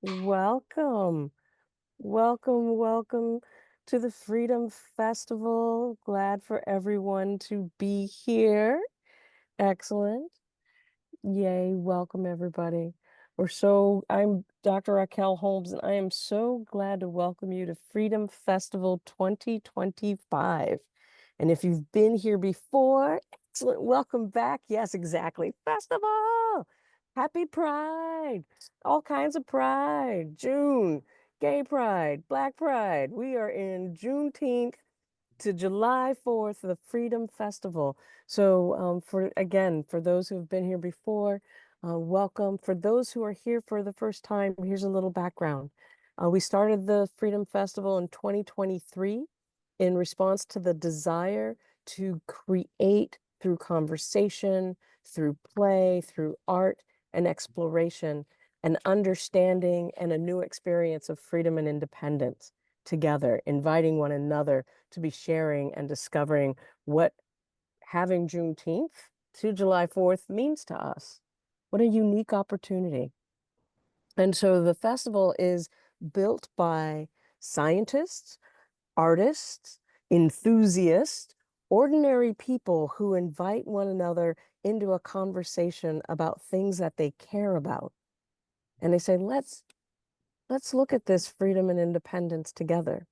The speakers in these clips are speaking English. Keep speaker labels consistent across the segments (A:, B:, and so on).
A: Welcome, welcome to the Freedom Festival. Glad for everyone to be here. Excellent. Yay, welcome everybody. I'm Dr. Raquel Holmes, and I am so glad to welcome you to Freedom Festival 2025. And if you've been here before, excellent, welcome back. Yes, exactly. Festival! Happy Pride! All kinds of pride. June, gay pride, black pride. We are in Juneteenth to July 4th, the Freedom Festival. So for those who have been here before, welcome. For those who are here for the first time, here's a little background. We started the Freedom Festival in 2023 in response to the desire to create through conversation, through play, through art and exploration, an understanding and a new experience of freedom and independence together, inviting one another to be sharing and discovering what having Juneteenth to July 4th means to us. What a unique opportunity. And so the festival is built by scientists, artists, enthusiasts, ordinary people who invite one another into a conversation about things that they care about. And they say, let's look at this freedom and independence together.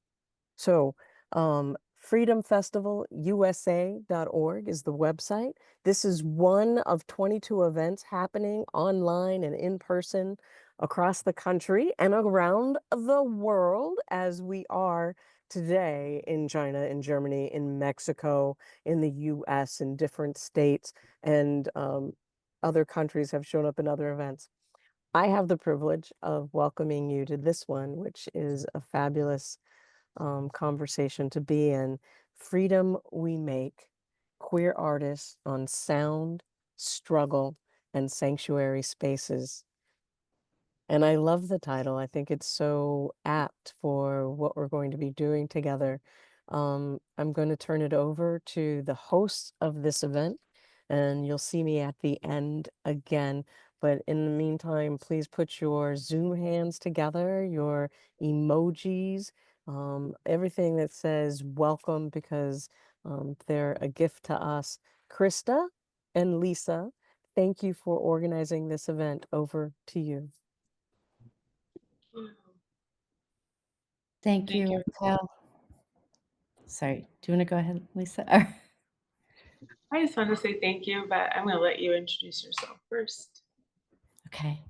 A: So freedomfestivalusa.org is the website. This is one of 22 events happening online and in person across the country and around the world, as we are today in China, in Germany, in Mexico, in the US, in different states, and other countries have shown up in other events. I have the privilege of welcoming you to this one, which is a fabulous conversation to be in. Freedom We Make, Queer Artists on Sound, Struggle, and Sanctuary Spaces. And I love the title. I think it's so apt for what we're going to be doing together. I'm going to turn it over to the hosts of this event, and you'll see me at the end again. But in the meantime, please put your Zoom hands together, your emojis, everything that says welcome, because they're a gift to us. Krista and Lisa, thank you for organizing this event. Over to you.
B: Thank you, Raquel. Sorry, do you want to go ahead, Lisa?
C: I just want to say thank you, but I'm going to let you introduce yourself first.
B: Okay.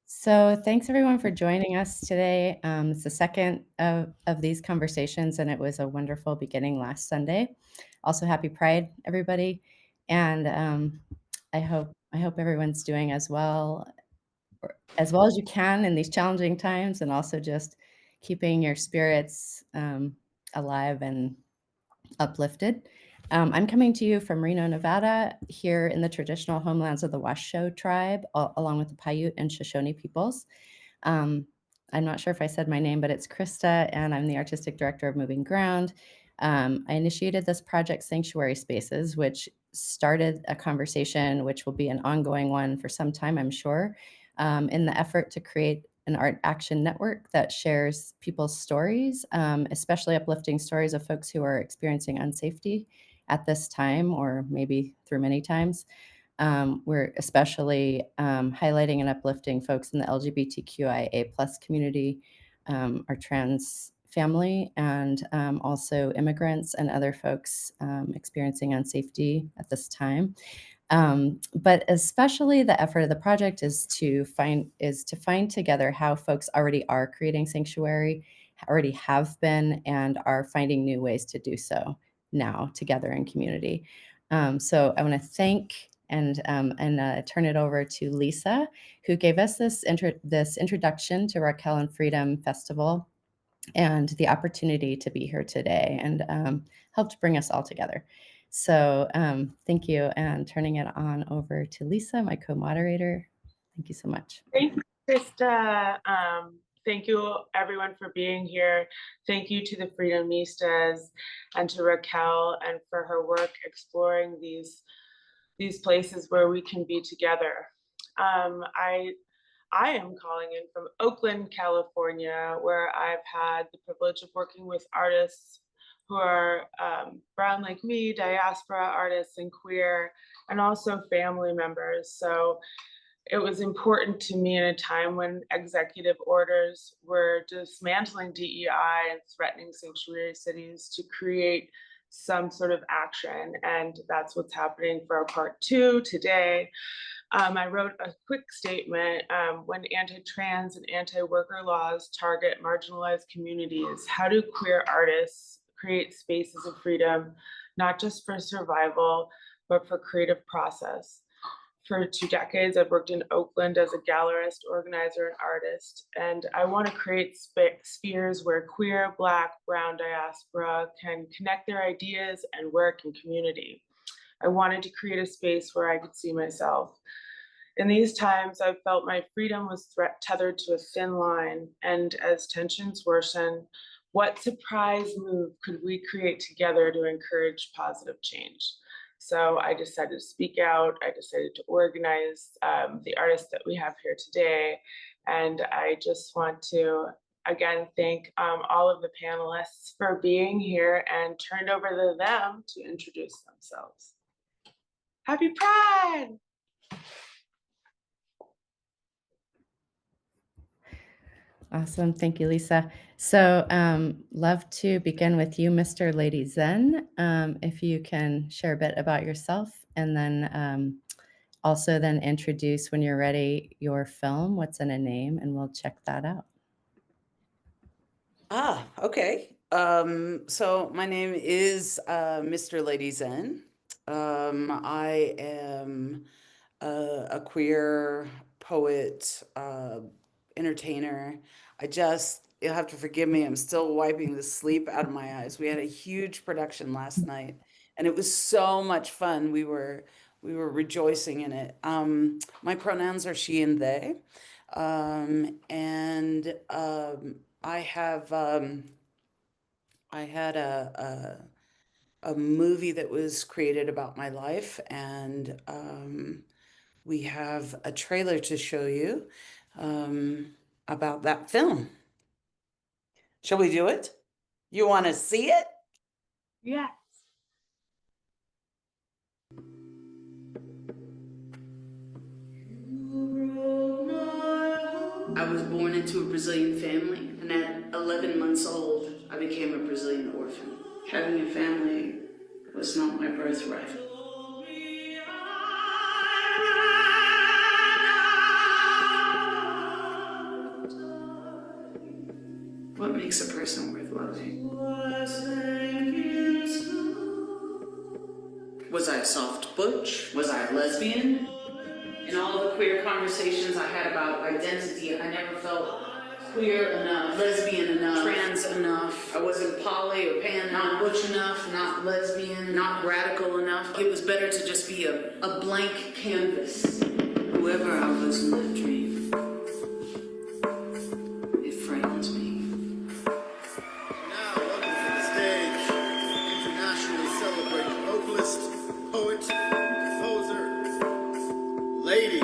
B: So thanks everyone for joining us today. It's the second of these conversations, and it was a wonderful beginning last Sunday. Also, happy Pride, everybody, and I hope everyone's doing as well as you can in these challenging times, and also just keeping your spirits alive and uplifted. I'm coming to you from Reno, Nevada, here in the traditional homelands of the Washoe tribe, along with the Paiute and Shoshone peoples. I'm not sure if I said my name, but it's Krista, and I'm the artistic director of MovingGround. I initiated this project, Sanctuary Spaces, which started a conversation, which will be an ongoing one for some time, I'm sure, in the effort to create an art action network that shares people's stories, especially uplifting stories of folks who are experiencing unsafety at this time, or maybe through many times. We're especially highlighting and uplifting folks in the LGBTQIA+ community, our trans family, and also immigrants and other folks experiencing unsafety at this time. But especially the effort of the project is to find together how folks already are creating sanctuary, already have been, and are finding new ways to do so now together in community. So I want to thank and turn it over to Lisa, who gave us this introduction to Raquel and Freedom Festival and the opportunity to be here today, and helped bring us all together. So thank you, and turning it on over to Lisa, my co-moderator. Thank you so much.
C: Thank you, Krista. Thank you, everyone, for being here. Thank you to the Freedomistas and to Raquel and for her work exploring these places where we can be together. I am calling in from Oakland, California, where I've had the privilege of working with artists who are brown like me, diaspora artists and queer, and also family members. So it was important to me in a time when executive orders were dismantling DEI and threatening sanctuary cities to create some sort of action. And that's what's happening for our part 2 today. I wrote a quick statement when anti-trans and anti-worker laws target marginalized communities. How do queer artists create spaces of freedom, not just for survival, but for creative process? For 2 decades, I've worked in Oakland as a gallerist, organizer, and artist, and I want to create spheres where queer, Black, brown diaspora can connect their ideas and work in community. I wanted to create a space where I could see myself. In these times, I've felt my freedom was tethered to a thin line, and as tensions worsen, what surprise move could we create together to encourage positive change? So I decided to speak out. I decided to organize the artists that we have here today. And I just want to, again, thank all of the panelists for being here and turn it over to them to introduce themselves. Happy Pride!
B: Awesome. Thank you, Lisa. So love to begin with you, Mister Lady Zen. If you can share a bit about yourself, and then also then introduce, when you're ready, your film, What's in a Name, and we'll check that out.
D: Okay. So my name is Mister Lady Zen. I am a queer poet, entertainer. You'll have to forgive me, I'm still wiping the sleep out of my eyes. We had a huge production last night, and it was so much fun. We were rejoicing in it. My pronouns are she and they. I had a movie that was created about my life, and we have a trailer to show you about that film. Shall we do it? You want to see it?
C: Yes.
D: I was born into a Brazilian family, and at 11 months old, I became a Brazilian orphan. Having a family was not my birthright. What makes a person worth loving? Was I a soft butch? Was I a lesbian? In all the queer conversations I had about identity, I never felt queer enough, lesbian enough, trans enough. I wasn't poly or pan, not butch enough, not lesbian, not radical enough. It was better to just be a blank canvas. Whoever I was in that dream, it frightens me.
E: Now, welcome to the stage, internationally celebrated vocalist, poet, composer, Lady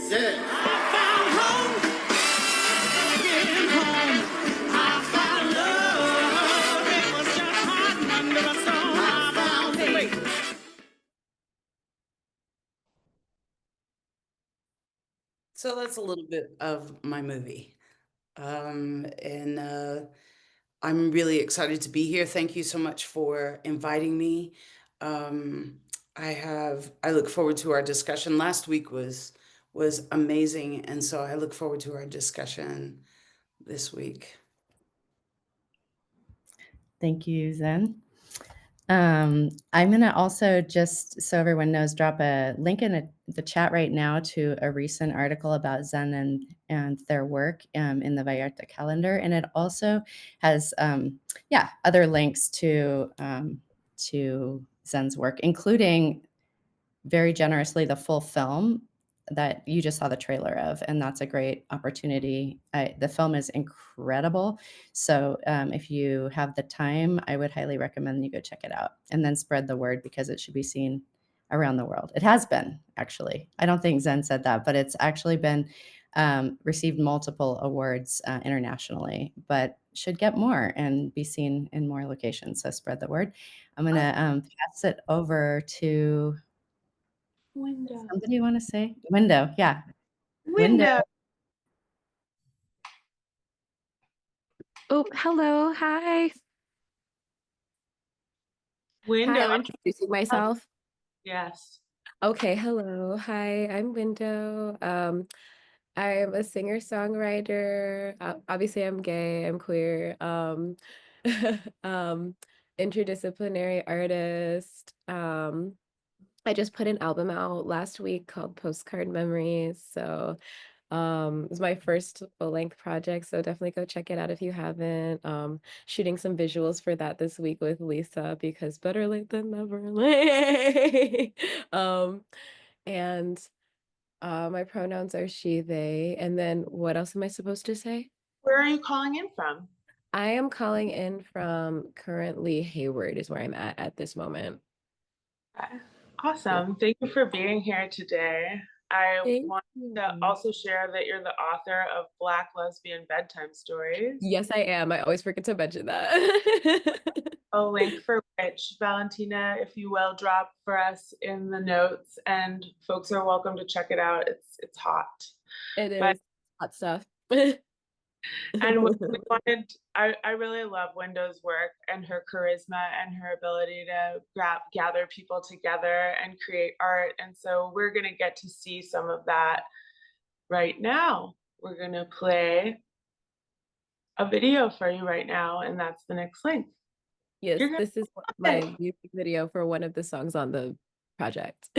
E: Zen. I found home, again home. I found love, it was just hiding under a stone. I found faith.
D: So that's a little bit of my movie. I'm really excited to be here. Thank you so much for inviting me. I look forward to our discussion. Last week was amazing, and so I look forward to our discussion this week.
B: Thank you, Zen. I'm going to also, just so everyone knows, drop a link in the chat right now to a recent article about Zen and their work in the Vallarta calendar. And it also has, other links to Zen's work, including very generously the full film that you just saw the trailer of, and that's a great opportunity. The film is incredible, so if you have the time, I would highly recommend you go check it out, and then spread the word, because it should be seen around the world. It has been, actually. I don't think Zen said that, but it's actually been received multiple awards internationally, but should get more and be seen in more locations. So spread the word. I'm going to pass it over to
C: Window.
B: somebody want to say? Window. Yeah.
C: Window.
F: Oh, hello. Hi.
C: Window.
F: Hi, I'm introducing myself.
C: Yes.
F: Okay, hello. Hi, I'm Window. I'm a singer-songwriter. Obviously, I'm gay, I'm queer. Um, interdisciplinary artist. I just put an album out last week called Postcard Memories. So it's my first full-length project, so definitely go check it out if you haven't. Shooting some visuals for that this week with Lisa because better late than never. um and my pronouns are she, they, and then what else am I supposed to say?
C: Where are you calling in from?
F: I am calling in from currently Hayward is where I'm at this moment.
C: Okay. Awesome. Thank you for being here today. I
F: Thank
C: want
F: you.
C: to also share that you're the author of Black Lesbian Bedtime Stories.
F: Yes, I am. I always forget to mention that.
C: A link for which, Valentina, if you will, drop for us in the notes, and folks are welcome to check it out. It's hot.
F: It
C: But-
F: is hot stuff.
C: And we wanted, I really love Window's work and her charisma and her ability to gather people together and create art. And so we're going to get to see some of that right now. We're going to play a video for you right now, and that's the next link.
F: Yes,
C: You're gonna-
F: this is my music video for one of the songs on the project.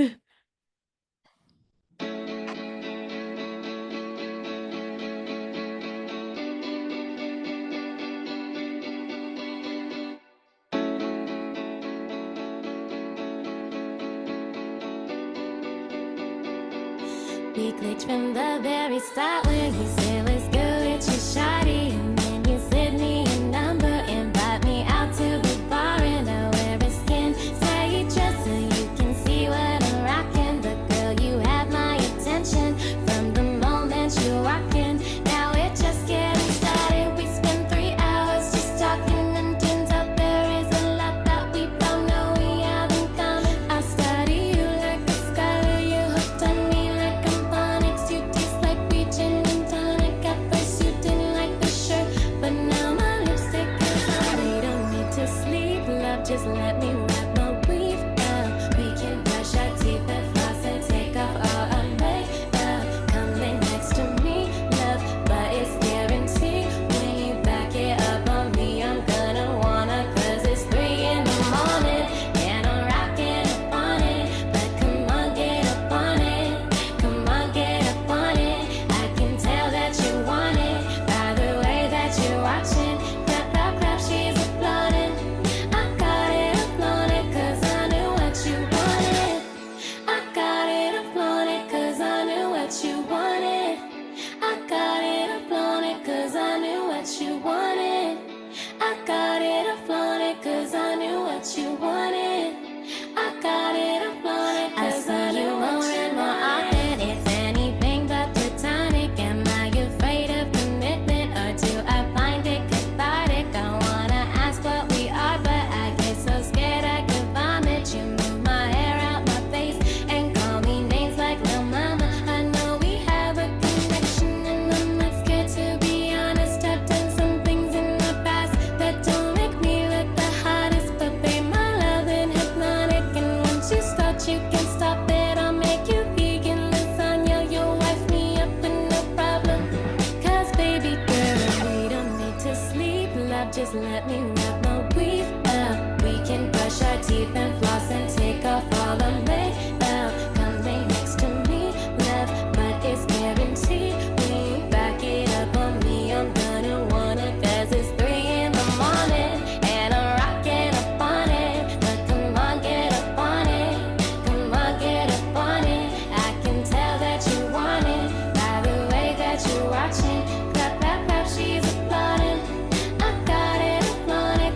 G: We clicked from the very start when you said let's go get you shawty, and then you slid me a number, invite me out to the bar, and I wear a skin tight dress so you can see what I'm rocking. But girl, you have my attention from the moment you walk in. Now we're just getting started. We spent 3 hours just talking, and turns out there is a lot that we don't know we have in common. I study you like a scholar, you hooked on me like a phonics. You taste like peach and tonic. At first you didn't like the shirt, but now my lipstick is on. We don't need to sleep, love, just let me wrap my weave up. We can brush our teeth and floss and take off all our makeup. Coming next to me, love, but it's guaranteed. When you back it up on me, I'm gonna wanna, 'cause it's 3 in the morning and I'm rocking up on it. But come on, get up on it. Come on, get up on it. I can tell that you want it by the way that you're watching. Clap, clap, clap, she's applauding. I got it, applauded, 'cause I knew what you wanted. I got it, applauded, 'cause I knew what you wanted. I got it, applauded, 'cause I knew what you wanted. I got it, applauded, 'cause I knew what you wanted. I got it, applauded, 'cause I knew what you wanted. It's anything but platonic. Am I afraid of commitment, or do I find it cathartic? I wanna ask what we are, but I get so scared I could vomit. You move my hair out my face and call me names like Lil Mama. I know we have a connection, and I'm not scared to be honest. I've done some things in the past that don't make me look the hottest, but babe, my love ain't hypnotic. And once you start, you can't stop it. I'll make you vegan lasagna. You'll wife me up with no problem. 'Cause baby girl, we don't need to sleep, love, just let me wrap my weave up. We can brush our teeth and floss and take off all the makeup. Coming next to me, love, but it's guaranteed. When you back it up on me, I'm gonna wanna, 'cause it's 3 in the morning and I'm rocking up on it. But come on, get up on it. Come on, get up on it. I can tell that you want it by the way that you're watching. Clap, clap, clap, she's applauding. I got it, applauded,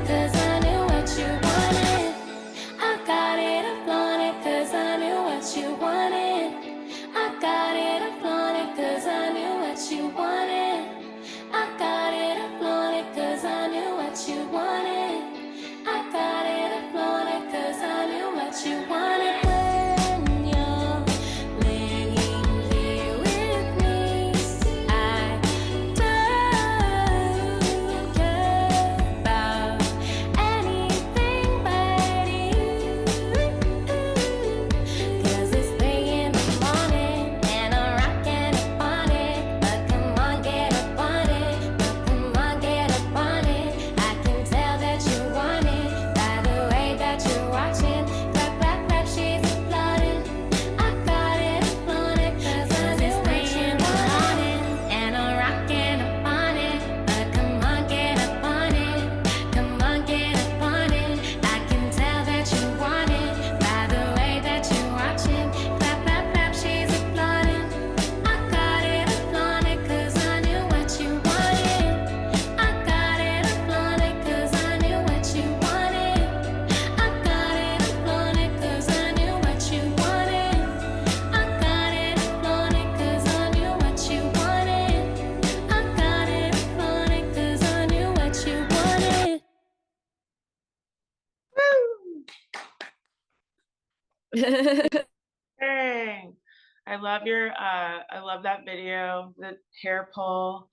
C: Dang. I love I love that video, the hair pull.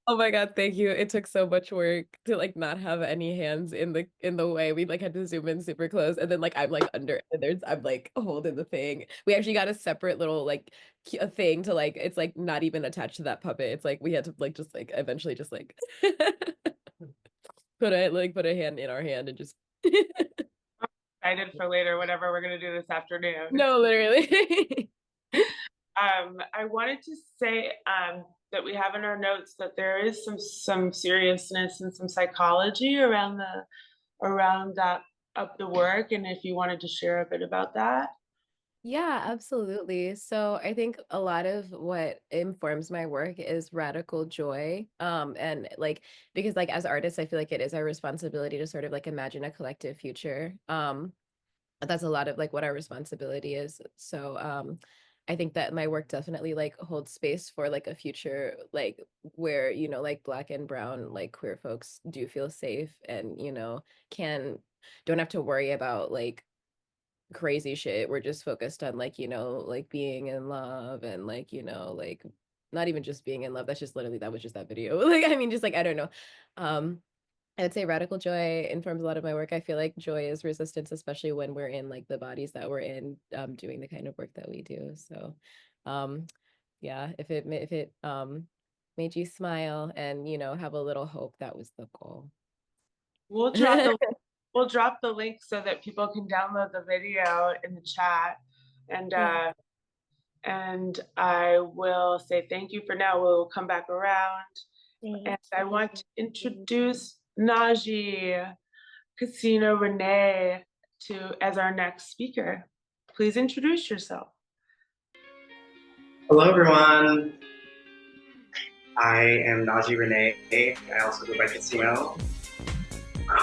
F: Oh my God, thank you. It took so much work to like not have any hands in the way. We like had to zoom in super close, and then like I'm like under and I'm like holding the thing. We actually got a separate little like a thing to like it's like not even attached to that puppet. It's like we had to like just like eventually just like put a hand in our hand and just
C: Excited for later, whatever we're gonna do this afternoon.
F: no, literally.
C: I wanted to say that we have in our notes that there is some seriousness and some psychology around that of the work, and if you wanted to share a bit about that.
F: Yeah, absolutely. So I think a lot of what informs my work is radical joy. And like because like as artists, I feel like it is our responsibility to sort of like imagine a collective future. That's a lot of like what our responsibility is. So I think that my work definitely like holds space for like a future like where, you know, like Black and brown like queer folks do feel safe and, you know, can don't have to worry about like crazy shit. We're just focused on like, you know, like being in love and like, you know, like not even just being in love. That's just literally that was just that video. Like, I mean, just like I don't know. I would say radical joy informs a lot of my work. I feel like joy is resistance, especially when we're in like the bodies that we're in, doing the kind of work that we do. So, um, yeah, if it made you smile and you know have a little hope, that was the goal.
C: We'll drop the we'll drop the link so that people can download the video in the chat, and
F: Yeah.
C: and I will say thank you for now. We'll come back around, and I want to introduce Najee Rene as our next speaker. Please introduce yourself.
H: Hello, everyone. I am Najee Rene. I also go by Casino.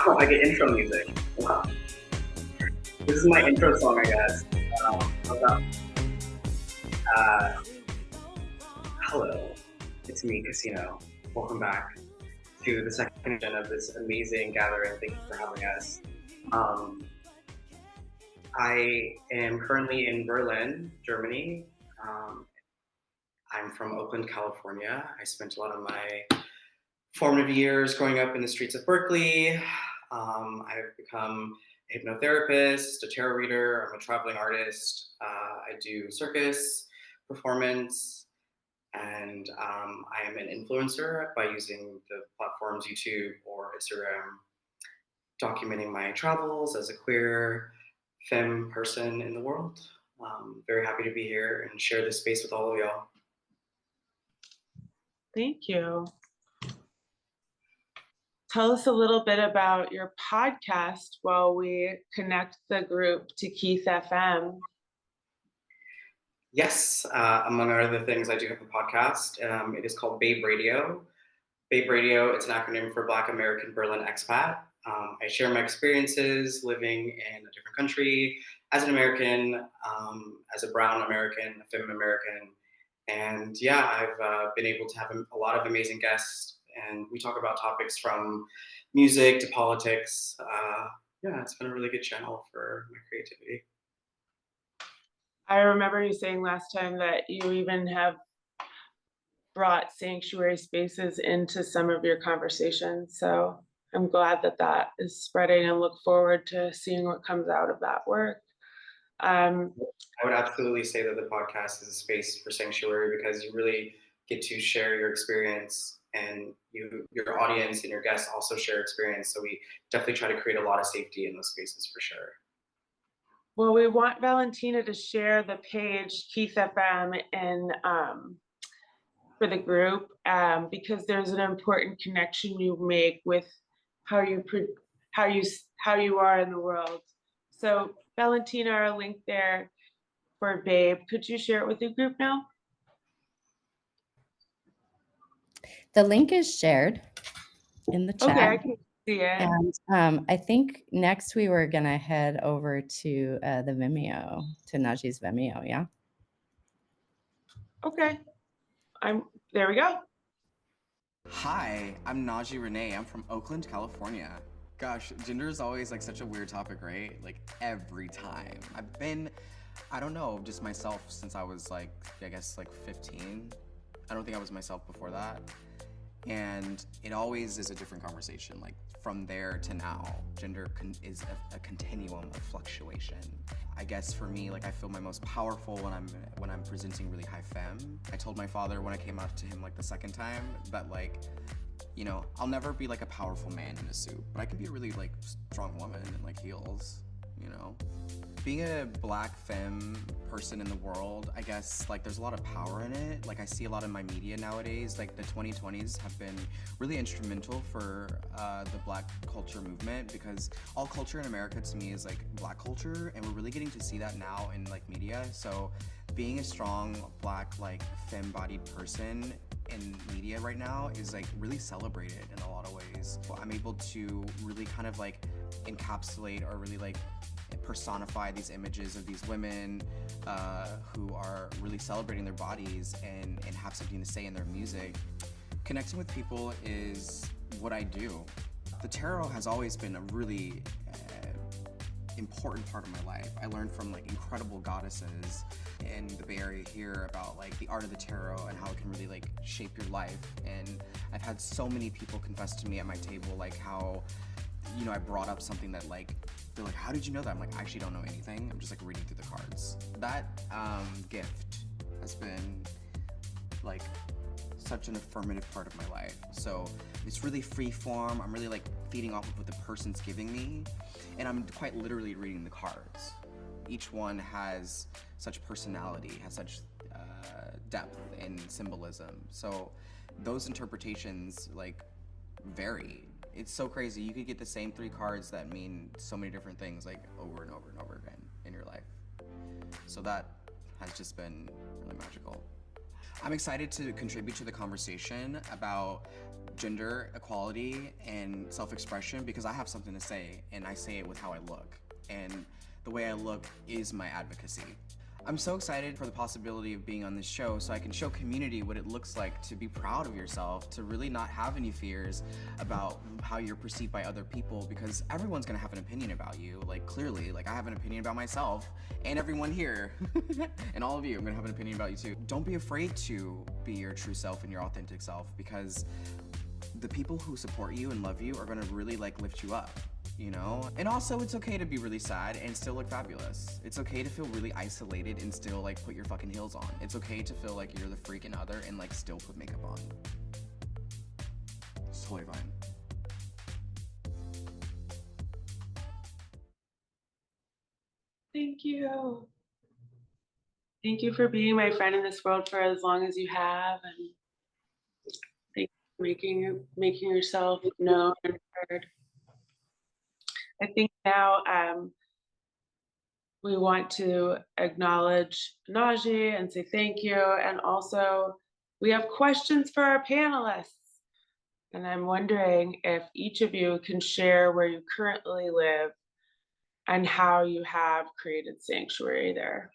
H: Oh, I get intro music. Wow. This is my intro song, I guess. How's that? Hello, it's me, Casino. Welcome back to the second edition of this amazing gathering. Thank you for having us. I am currently in Berlin, Germany. I'm from Oakland, California. I spent a lot of my formative years growing up in the streets of Berkeley. I've become a hypnotherapist, a tarot reader. I'm a traveling artist. I do circus, performance, and I am an influencer by using the platforms YouTube or Instagram, documenting my travels as a queer femme person in the world. Very happy to be here and share this space with all of y'all.
C: Thank you. Tell us a little bit about your podcast while we connect the group to Keith FM.
H: Yes, among other things, I do have a podcast. It is called Babe Radio. Babe Radio, it's an acronym for Black American Berlin Expat. I share my experiences living in a different country as an American, as a brown American, a femme American. And yeah, I've been able to have a lot of amazing guests, and we talk about topics from music to politics. Yeah, it's been a really good channel for my creativity.
C: I remember you saying last time that you even have brought sanctuary spaces into some of your conversations. So I'm glad that that is spreading and look forward to seeing what comes out of that work.
H: I would absolutely say that the podcast is a space for sanctuary because you really get to share your experience, and your audience and your guests also share experience. So we definitely try to create a lot of safety in those spaces for sure.
C: Well, we want Valentina to share the page Keith FM and for the group because there's an important connection you make with how you are in the world. So Valentina, our link there for Babe. Could you share it with the group now?
B: The link is shared in the chat.
C: Okay, I can see it.
B: And I think next we were gonna head over to the Vimeo, to Najee's Vimeo, yeah?
C: Okay, there we go.
I: Hi, I'm Najee Rene. I'm from Oakland, California. Gosh, gender is always like such a weird topic, right? Like every time. I don't know, just myself since I was like, I guess like 15. I don't think I was myself before that. And it always is a different conversation. Like from there to now, gender is a continuum of fluctuation. I guess for me, like I feel my most powerful when I'm presenting really high femme. I told my father when I came out to him like the second time that like, you know, I'll never be like a powerful man in a suit, but I can be a really like strong woman in like heels, you know? Being a Black femme person in the world, I guess like there's a lot of power in it. Like I see a lot in my media nowadays, like the 2020s have been really instrumental for the Black culture movement, because all culture in America to me is like Black culture, and we're really getting to see that now in like media. So being a strong Black like femme-bodied person in media right now is like really celebrated in a lot of ways. I'm able to really kind of like encapsulate or really like personify these images of these women who are really celebrating their bodies and have something to say in their music. Connecting with people is what I do. The tarot has always been a really important part of my life. I learned from like incredible goddesses in the Bay Area here about like the art of the tarot and how it can really like shape your life. And I've had so many people confess to me at my table like how, you know, I brought up something that like, they're like, how did you know that? I'm like, I actually don't know anything. I'm just like reading through the cards. That gift has been like such an affirmative part of my life. So it's really free form. I'm really like feeding off of what the person's giving me. And I'm quite literally reading the cards. Each one has such personality, has such depth and symbolism. So those interpretations like vary. It's so crazy. You could get the same 3 cards that mean so many different things like over and over and over again in your life. So that has just been really magical. I'm excited to contribute to the conversation about gender equality and self-expression because I have something to say, and I say it with how I look. And the way I look is my advocacy. I'm so excited for the possibility of being on this show so I can show community what it looks like to be proud of yourself, to really not have any fears about how you're perceived by other people, because everyone's gonna have an opinion about you. Like clearly, like I have an opinion about myself and everyone here and all of you, I'm gonna have an opinion about you too. Don't be afraid to be your true self and your authentic self, because the people who support you and love you are gonna really like lift you up. You know? And also it's okay to be really sad and still look fabulous. It's okay to feel really isolated and still like put your fucking heels on. It's okay to feel like you're the freaking other and like still put makeup on. It's totally fine.
C: Thank you. Thank you for being my friend in this world for as long as you have, and thank you for making yourself known and heard. I think now we want to acknowledge Najee and say thank you. And also we have questions for our panelists. And I'm wondering if each of you can share where you currently live and how you have created sanctuary there.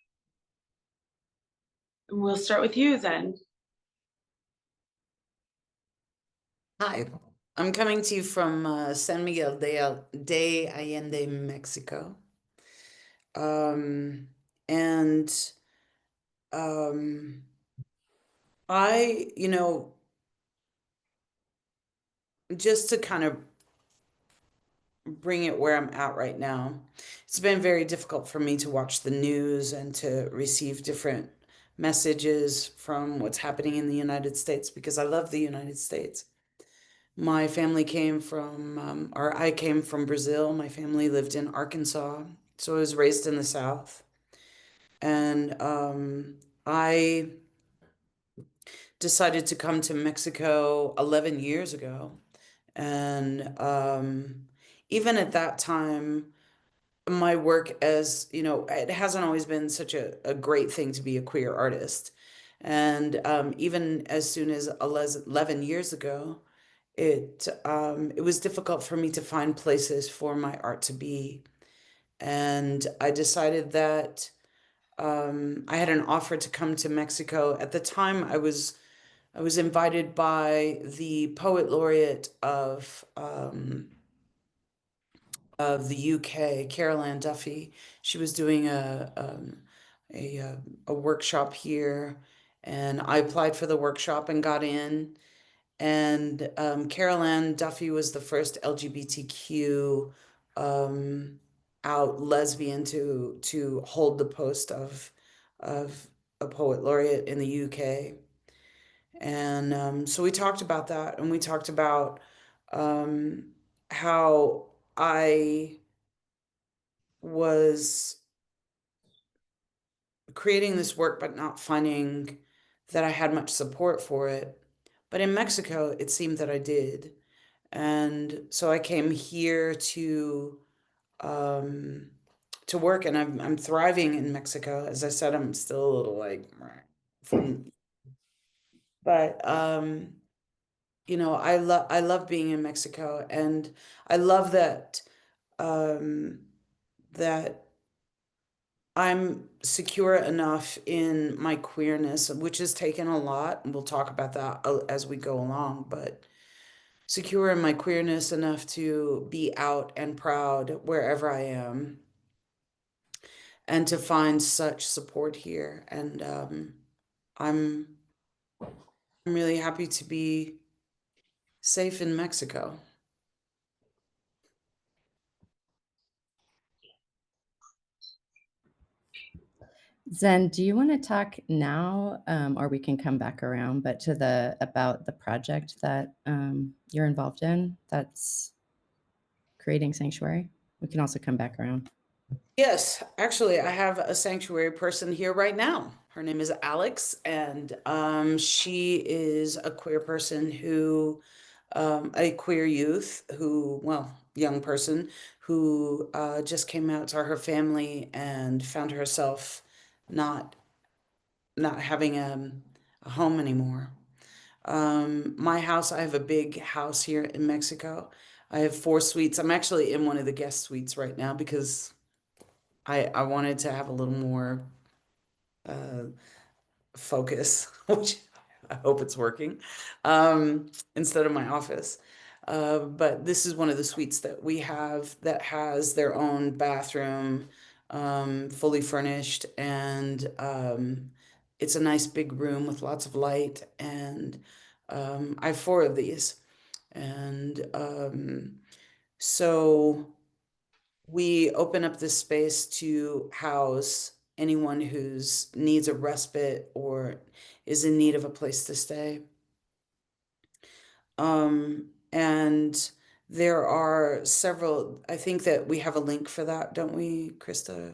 C: And we'll start with you, Zen.
D: Hi, I'm coming to you from San Miguel de Allende, Mexico. I, you know, just to kind of bring it where I'm at right now, it's been very difficult for me to watch the news and to receive different messages from what's happening in the United States, because I love the United States. My family came from, or I came from Brazil. My family lived in Arkansas, so I was raised in the South. And I decided to come to Mexico 11 years ago. And even at that time, my work as, you know, it hasn't always been such a great thing to be a queer artist. And even as soon as 11 years ago, it was difficult for me to find places for my art to be. And I decided that I had an offer to come to Mexico. At the time, I was invited by the poet laureate of of the UK, Carol Ann Duffy. She was doing a workshop here, and I applied for the workshop and got in. And Carol Ann Duffy was the first LGBTQ out lesbian to hold the post of a poet laureate in the UK. And so we talked about that, and we talked about um, how I was creating this work, but not finding that I had much support for it. But in Mexico, it seemed that I did. And so I came here um, to work, and I'm thriving in Mexico. As I said, I'm still a little like from, but I love being in Mexico, and I love that um, that I'm secure enough in my queerness, which has taken a lot, and we'll talk about that as we go along, but secure in my queerness enough to be out and proud wherever I am, and to find such support here. And I'm I'm really happy to be safe in Mexico.
B: Zen, do you want to talk now, or we can come back around, but about the project that you're involved in that's creating Sanctuary? We can also come back around.
D: Yes, actually, I have a sanctuary person here right now. Her name is Alex, and she is a queer person who, a queer youth who, well, young person who just came out to her family and found herself not not having a home anymore. My house, I have a big house here in Mexico. I have 4 suites. I'm actually in one of the guest suites right now because I wanted to have a little more uh, focus, which I hope it's working, instead of my office. But this is one of the suites that we have that has their own bathroom, fully furnished, and it's a nice big room with lots of light. And I have 4 of these, and so we open up this space to house anyone who's needs a respite or is in need of a place to stay. And there are several, I think that we have a link for that, don't we, Krista?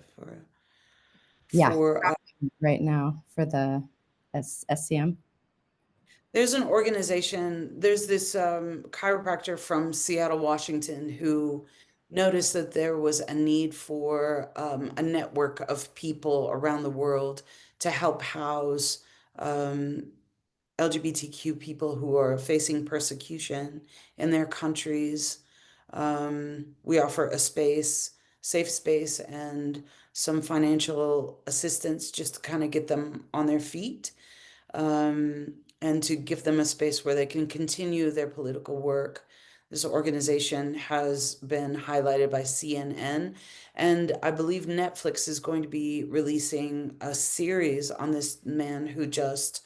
B: Yeah,
D: For
B: right now for the SCM.
D: There's an organization, there's this chiropractor from Seattle, Washington, who noticed that there was a need for a network of people around the world to help house LGBTQ people who are facing persecution in their countries. We offer a space, safe space, and some financial assistance just to kind of get them on their feet, and to give them a space where they can continue their political work. This organization has been highlighted by CNN, and I believe Netflix is going to be releasing a series on this man who just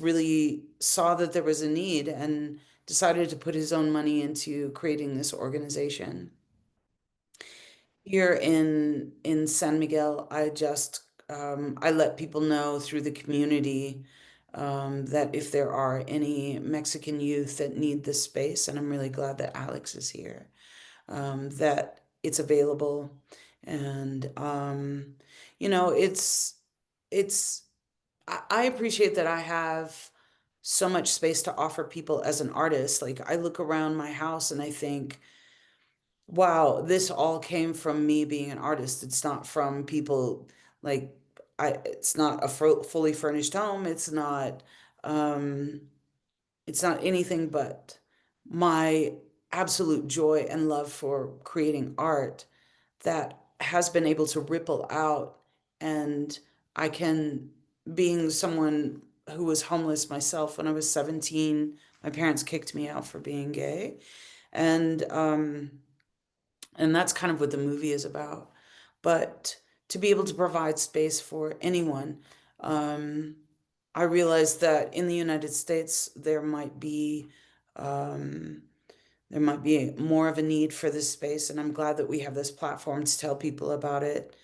D: really saw that there was a need and decided to put his own money into creating this organization. Here in San Miguel, I let people know through the community that if there are any Mexican youth that need this space, and I'm really glad that Alex is here, that it's available. And it's I appreciate that I have so much space to offer people as an artist. Like, I look around my house and I think, wow, this all came from me being an artist. It's not from people like it's not a fully furnished home. Um, it's not anything but my absolute joy and love for creating art that has been able to ripple out. And I can, being someone who was homeless myself when I was 17, my parents kicked me out for being gay. And And that's kind of what the movie is about. But to be able to provide space for anyone, I realized that in the United States there might be more of a need for this space, and I'm glad that we have this platform to tell people about it.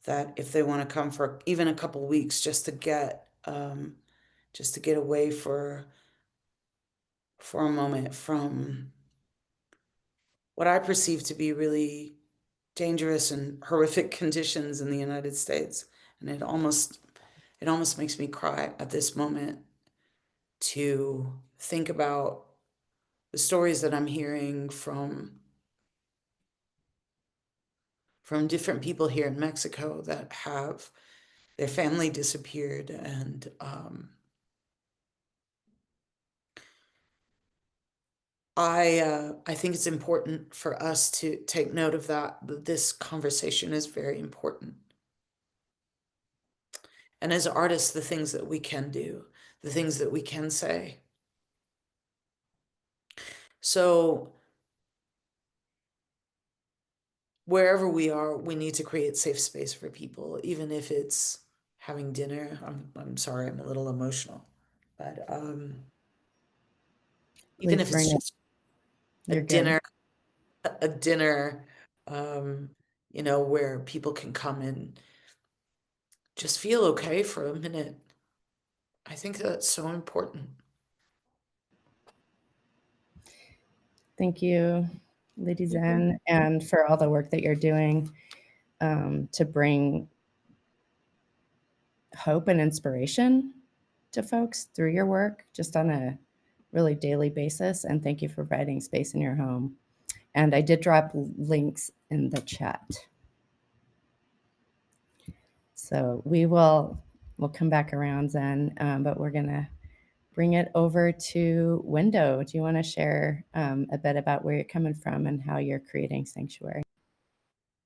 D: That if they want to come for even a couple weeks, just to get away for a moment from what I perceive to be really dangerous and horrific conditions in the United States. And it almost makes me cry at this moment to think about the stories that I'm hearing from different people here in Mexico that have their family disappeared. And I think it's important for us to take note of that. This conversation is very important. And as artists, the things that we can do, the things that we can say. So wherever we are, we need to create safe space for people, even if it's having dinner. I'm sorry, I'm a little emotional, but even if it's just a dinner, where people can come and just feel okay for a minute. I think that's so important.
B: Thank you, Lady Zen, and for all the work that you're doing to bring hope and inspiration to folks through your work, just on a really daily basis. And thank you for providing space in your home. And I did drop links in the chat. So we'll come back around, Zen, but we're gonna bring it over to Window. Do you want to share a bit about where you're coming from and how you're creating Sanctuary?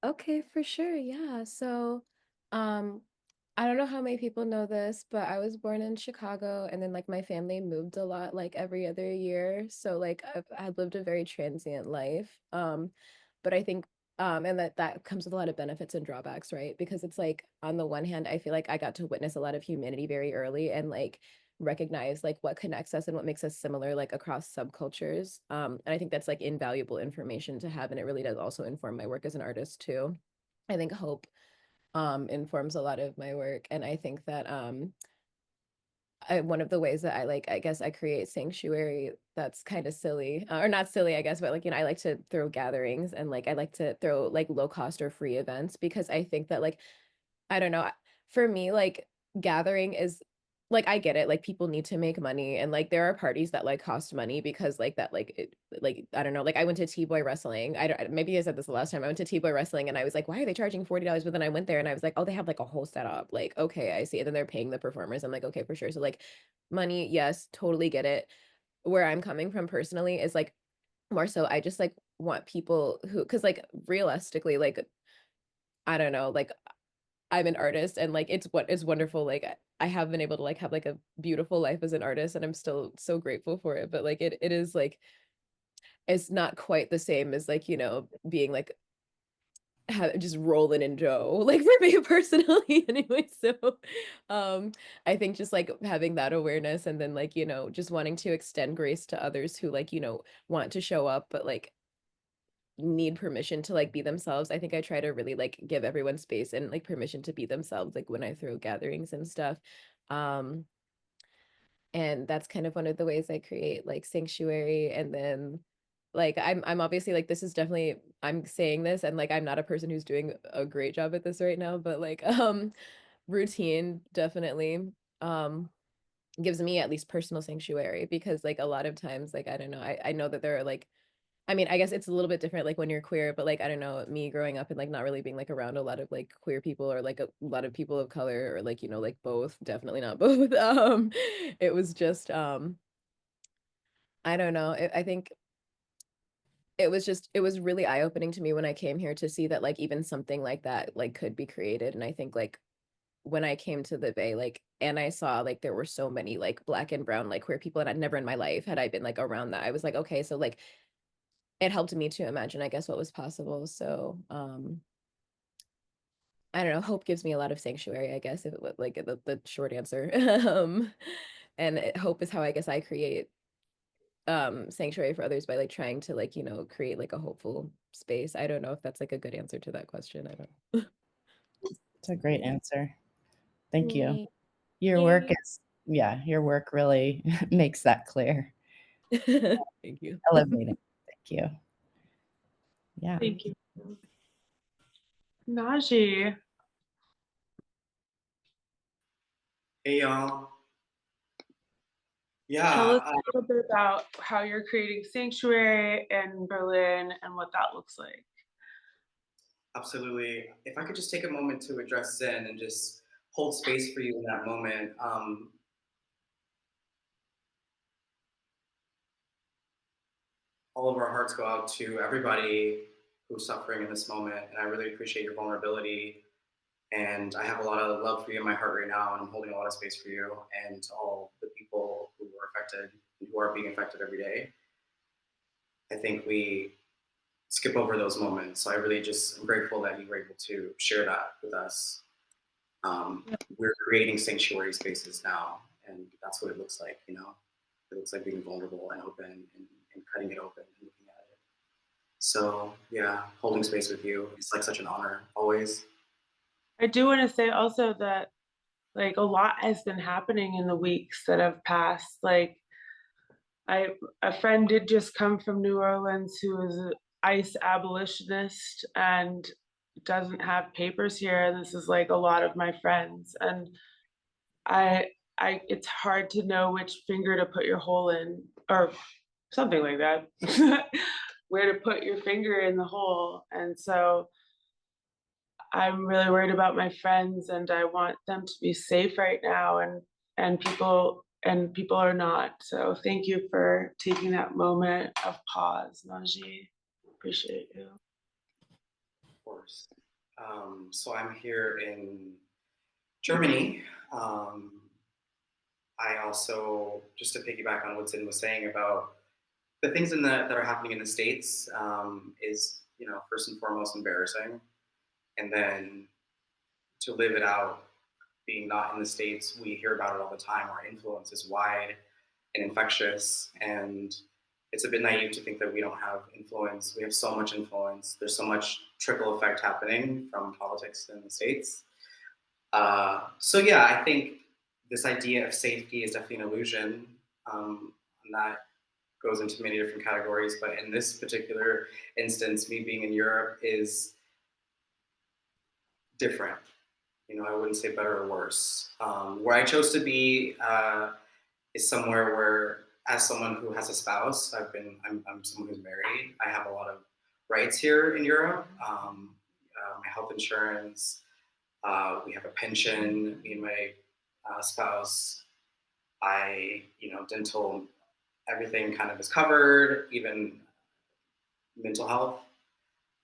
F: Okay, for sure. Yeah. So, I don't know how many people know this, but I was born in Chicago, and then like my family moved a lot, like every other year. So like I've lived a very transient life. But I think and that comes with a lot of benefits and drawbacks, right? Because it's like on the one hand, I feel like I got to witness a lot of humanity very early and like recognize like what connects us and what makes us similar like across subcultures. And I think that's like invaluable information to have, and it really does also inform my work as an artist too. I think hope informs a lot of my work, and I think that one of the ways that I guess I create sanctuary, that's kind of silly, or not silly, I guess, but like, I like to throw gatherings, and like I like to throw like low cost or free events, because I think that like, I don't know, for me, like gathering is like, I get it, like people need to make money, and like there are parties that like cost money because like that like like I don't know, like I went to T-boy wrestling. I don't, maybe I said this the last time I went to T-boy wrestling, and I was like, why are they charging $40? But then I went there and I was like, oh, they have like a whole setup. Like, okay, I see. And then they're paying the performers. I'm like, okay, for sure. So like money, yes, totally get it. Where I'm coming from personally is like more so I just like want people who, because like realistically, like I don't know, like I'm an artist, and like it's what is wonderful. Like I have been able to like have like a beautiful life as an artist, and I'm still so grateful for it. But like it is like, it's not quite the same as like, being like just rolling in dough, like for me personally anyway. So I think just like having that awareness, and then like, just wanting to extend grace to others who like, want to show up, but like need permission to like be themselves. I think I try to really like give everyone space and like permission to be themselves, like when I throw gatherings and stuff. Um, and that's kind of one of the ways I create like sanctuary. And then like I'm obviously like, this is definitely, I'm saying this and like I'm not a person who's doing a great job at this right now, but like routine definitely gives me at least personal sanctuary, because like a lot of times, like I don't know, I know that there are like, I mean, I guess it's a little bit different like when you're queer, but like I don't know, me growing up and like not really being like around a lot of like queer people, or like a lot of people of color, or like, like both, definitely not both. It was just I don't know. I think it was really eye-opening to me when I came here to see that like even something like that like could be created. And I think like when I came to the Bay, like, and I saw like there were so many like Black and brown like queer people, and I'd never in my life had I been like around that. I was like, okay, so like it helped me to imagine, I guess, what was possible. So I don't know, hope gives me a lot of sanctuary, I guess, if it was like the short answer. Hope is how I guess I create sanctuary for others by like trying to like, you know, create like a hopeful space. I don't know if that's like a good answer to that question. I don't.
B: It's a great answer. Thank you.
F: Yay.
B: Your work
F: Yay.
B: is, yeah, your work really makes that clear.
F: Thank you.
B: Elevating. Thank you. Yeah.
C: Thank you. Najee,
H: Hey y'all.
C: tell us
H: Yeah,
C: a little bit about how you're creating sanctuary in Berlin and what that looks like.
H: absolutely. If I could just take a moment to address Zen and just hold space for you in that moment. All of our hearts go out to everybody who's suffering in this moment, and I really appreciate your vulnerability. And I have a lot of love for you in my heart right now, and I'm holding a lot of space for you and to all the people who are affected and who are being affected every day. I think we skip over those moments. So I really just am grateful that you were able to share that with us. We're creating sanctuary spaces now, and that's what it looks like, you know? It looks like being vulnerable and open and cutting it open and looking at it. So yeah, holding space with you is like such an honor always.
C: I do want to say also that like a lot has been happening in the weeks that have passed. Like a friend did just come from New Orleans who is an ICE abolitionist and doesn't have papers here, and this is like a lot of my friends. And I it's hard to know which finger to put your hole in or something like that. Where to put your finger in the hole. And so I'm really worried about my friends and I want them to be safe right now and people are not. So thank you for taking that moment of pause, Najee. Appreciate you.
H: Of course. So I'm here in Germany. I also, just to piggyback on what Zen was saying about the things that are happening in the States, is, you know, first and foremost embarrassing. And then to live it out, being not in the States, we hear about it all the time. Our influence is wide and infectious. And it's a bit naive to think that we don't have influence. We have so much influence. There's so much trickle effect happening from politics in the States. So yeah, I think this idea of safety is definitely an illusion. And that goes into many different categories. But in this particular instance, me being in Europe is different. You know, I wouldn't say better or worse. Where I chose to be is somewhere where, as someone who has a spouse, I'm someone who's married. I have a lot of rights here in Europe. My health insurance, we have a pension. Me and my spouse, dental, everything kind of is covered, even mental health.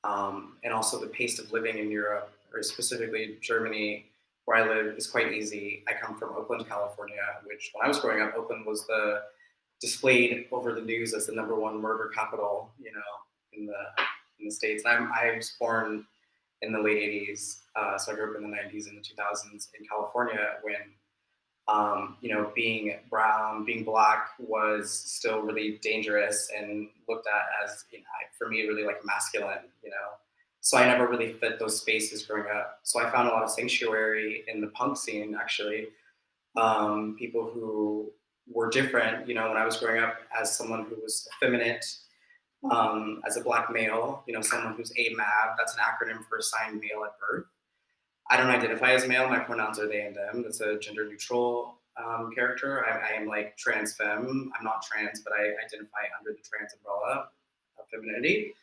H: And also the pace of living in Europe, or specifically Germany, where I live, is quite easy. I come from Oakland, California, which when I was growing up, Oakland was displayed over the news as the #1 murder capital, you know, in the States. I was born in the late 80s, so I grew up in the 90s and the 2000s in California when, being brown, being black was still really dangerous and looked at as, you know, for me, really like masculine, you know. So I never really fit those spaces growing up. So I found a lot of sanctuary in the punk scene, actually. People who were different, you know, when I was growing up as someone who was effeminate, as a black male, you know, someone who's AMAB, that's an acronym for assigned male at birth. I don't identify as male. My pronouns are they and them. That's a gender neutral character. I am like trans femme. I'm not trans, but I identify under the trans umbrella of femininity.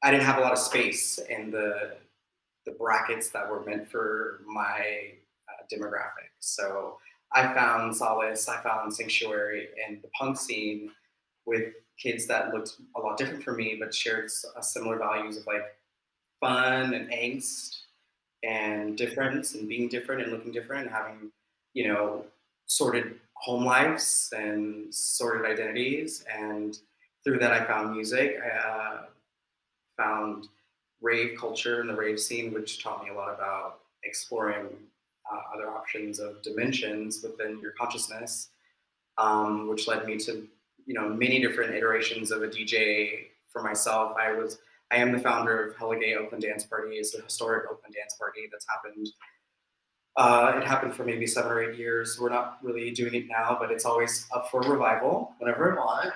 H: I didn't have a lot of space in the brackets that were meant for my demographic. So I found solace, I found sanctuary in the punk scene with kids that looked a lot different from me, but shared similar values of like fun and angst and difference and being different and looking different and having, you know, sorted home lives and sorted identities. And through that, I found music. I found rave culture and the rave scene, which taught me a lot about exploring other options of dimensions within your consciousness, which led me to many different iterations of a DJ for myself. I am the founder of Hella Gay Oakland Dance Party. It's a historic Oakland dance party that's happened. It happened for maybe 7 or 8 years. We're not really doing it now, but it's always up for revival whenever I want.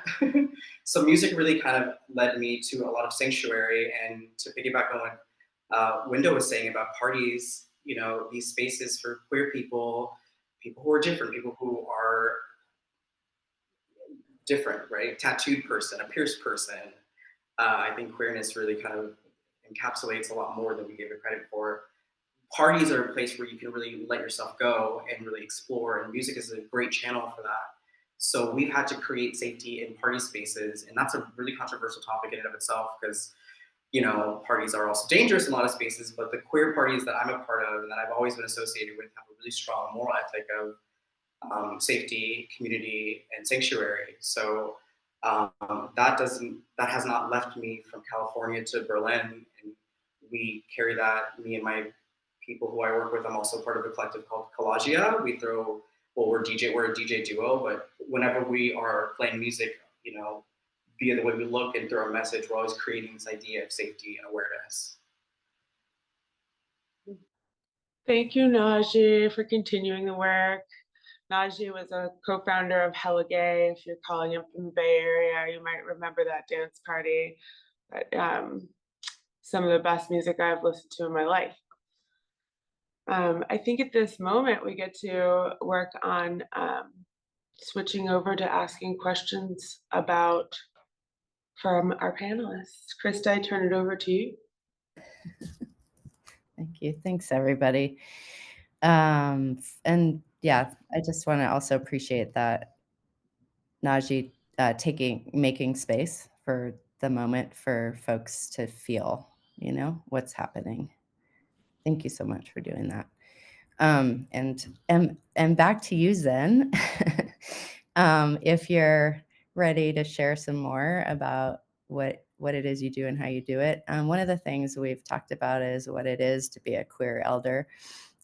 H: So music really kind of led me to a lot of sanctuary, and to piggyback on what Window was saying about parties, these spaces for queer people, people who are different, people who are different, right? Tattooed person, a pierced person. I think queerness really kind of encapsulates a lot more than we give it credit for. Parties are a place where you can really let yourself go and really explore, and music is a great channel for that. So we've had to create safety in party spaces, and that's a really controversial topic in and of itself, because parties are also dangerous in a lot of spaces, but the queer parties that I'm a part of and that I've always been associated with have a really strong moral ethic of safety, community, and sanctuary. So that has not left me from California to Berlin, and we carry that. Me and my people who I work with, I'm also part of a collective called Collagia. We're a DJ duo, but whenever we are playing music, via the way we look and through our message, we're always creating this idea of safety and awareness.
C: Thank you, Najee, for continuing the work. Najee was a co-founder of Hella Gay. If you're calling him from the Bay Area, you might remember that dance party. But, some of the best music I've listened to in my life. I think at this moment we get to work on switching over to asking questions from our panelists. Krista, I turn it over to you.
B: Thank you. Thanks, everybody. And yeah, I just want to also appreciate that Najee making space for the moment for folks to feel, what's happening. Thank you so much for doing that. And back to you, Zen. If you're ready to share some more about what it is you do and how you do it. One of the things we've talked about is what it is to be a queer elder,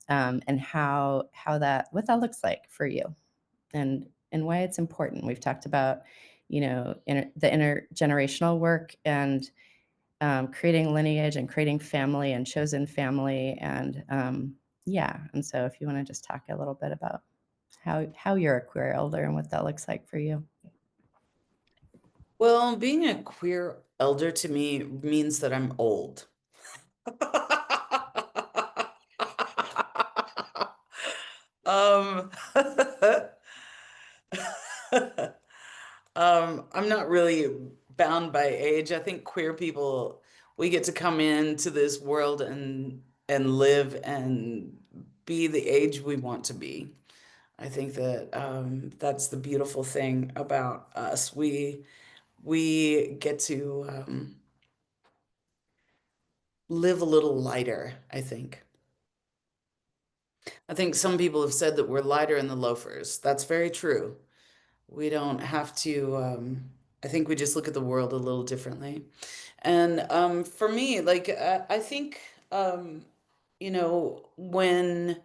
B: and what that looks like for you, and why it's important. We've talked about, the intergenerational work and creating lineage and creating family and chosen family, and and so if you want to just talk a little bit about how you're a queer elder and what that looks like for you.
D: Well, being a queer elder to me means that I'm old. I'm not really bound by age. I think queer people, we get to come into this world and live and be the age we want to be. I think that that's the beautiful thing about us. We get to live a little lighter, I think. I think some people have said that we're lighter in the loafers. That's very true. We don't have to, I think we just look at the world a little differently. And for me, like, I think, when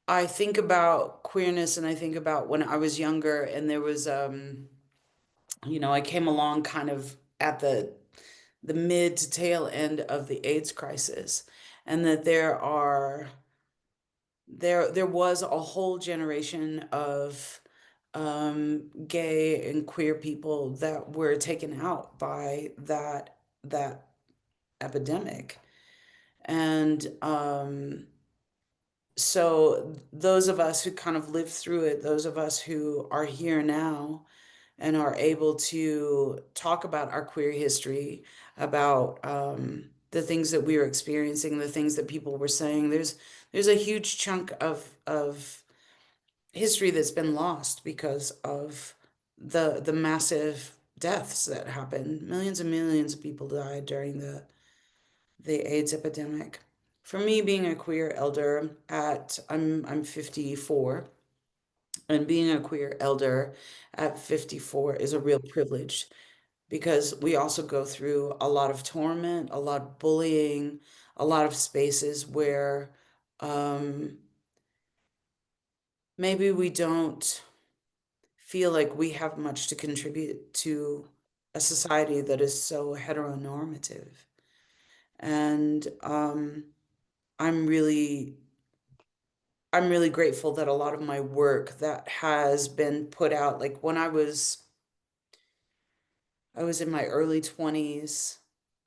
D: I think about queerness and I think about when I was younger and there was, I came along kind of at the mid to tail end of the AIDS crisis, and that there was a whole generation of gay and queer people that were taken out by that epidemic. And so those of us who kind of lived through it, those of us who are here now and are able to talk about our queer history, about the things that we were experiencing, the things that people were saying, there's a huge chunk of history that's been lost because of the massive deaths that happened. Millions and millions of people died during the AIDS epidemic. For me, being a queer elder I'm 54, and being a queer elder at 54 is a real privilege, because we also go through a lot of torment, a lot of bullying, a lot of spaces where maybe we don't feel like we have much to contribute to a society that is so heteronormative. And I'm really I'm really grateful that a lot of my work that has been put out, like when I was in my early 20s,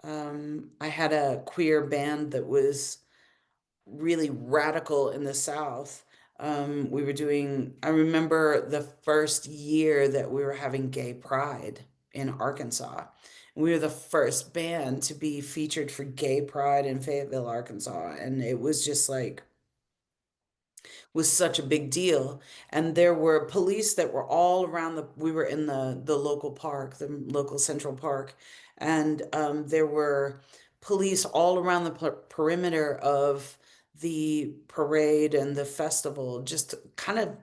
D: I had a queer band that was really radical in the South. We were doing, I remember the first year that we were having gay pride in Arkansas. We were the first band to be featured for gay pride in Fayetteville, Arkansas. And it was just like, was such a big deal. And there were police that were all around we were in the local park, the local Central Park. And there were police all around the perimeter of the parade and the festival, just kind of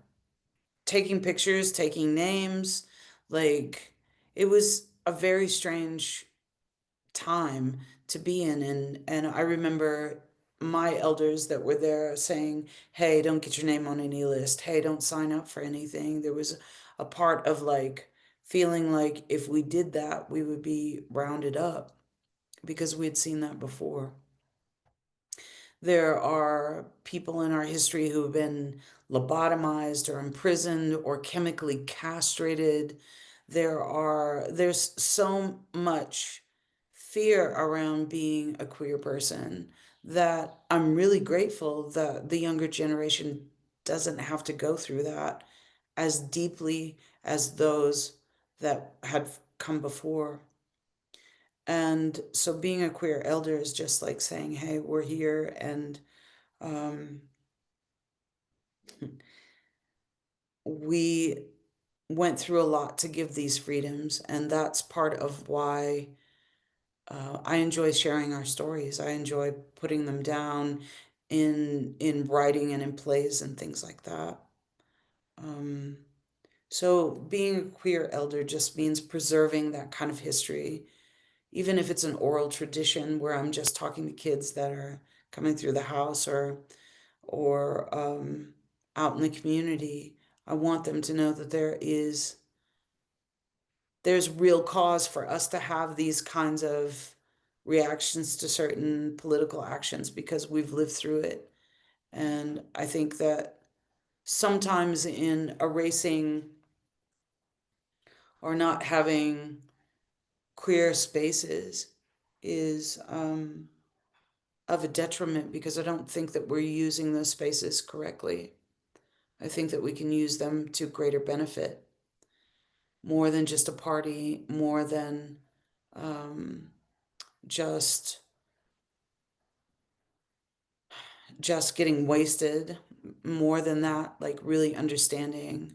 D: taking pictures, taking names. Like, it was a very strange time to be in. And I remember my elders that were there saying, hey, don't get your name on any list. Hey, don't sign up for anything. There was a part of like feeling like if we did that, we would be rounded up because we had seen that before. There are people in our history who have been lobotomized or imprisoned or chemically castrated. There's so much fear around being a queer person that I'm really grateful that the younger generation doesn't have to go through that as deeply as those that had come before. And so being a queer elder is just like saying, hey, we're here, and we went through a lot to give these freedoms. And that's part of why I enjoy sharing our stories. I enjoy putting them down in writing and in plays and things like that. So being a queer elder just means preserving that kind of history, even if it's an oral tradition where I'm just talking to kids that are coming through the house or out in the community. I want them to know that there's real cause for us to have these kinds of reactions to certain political actions because we've lived through it. And I think that sometimes in erasing or not having queer spaces is of a detriment because I don't think that we're using those spaces correctly. I think that we can use them to greater benefit, more than just a party, more than just getting wasted, more than that, like really understanding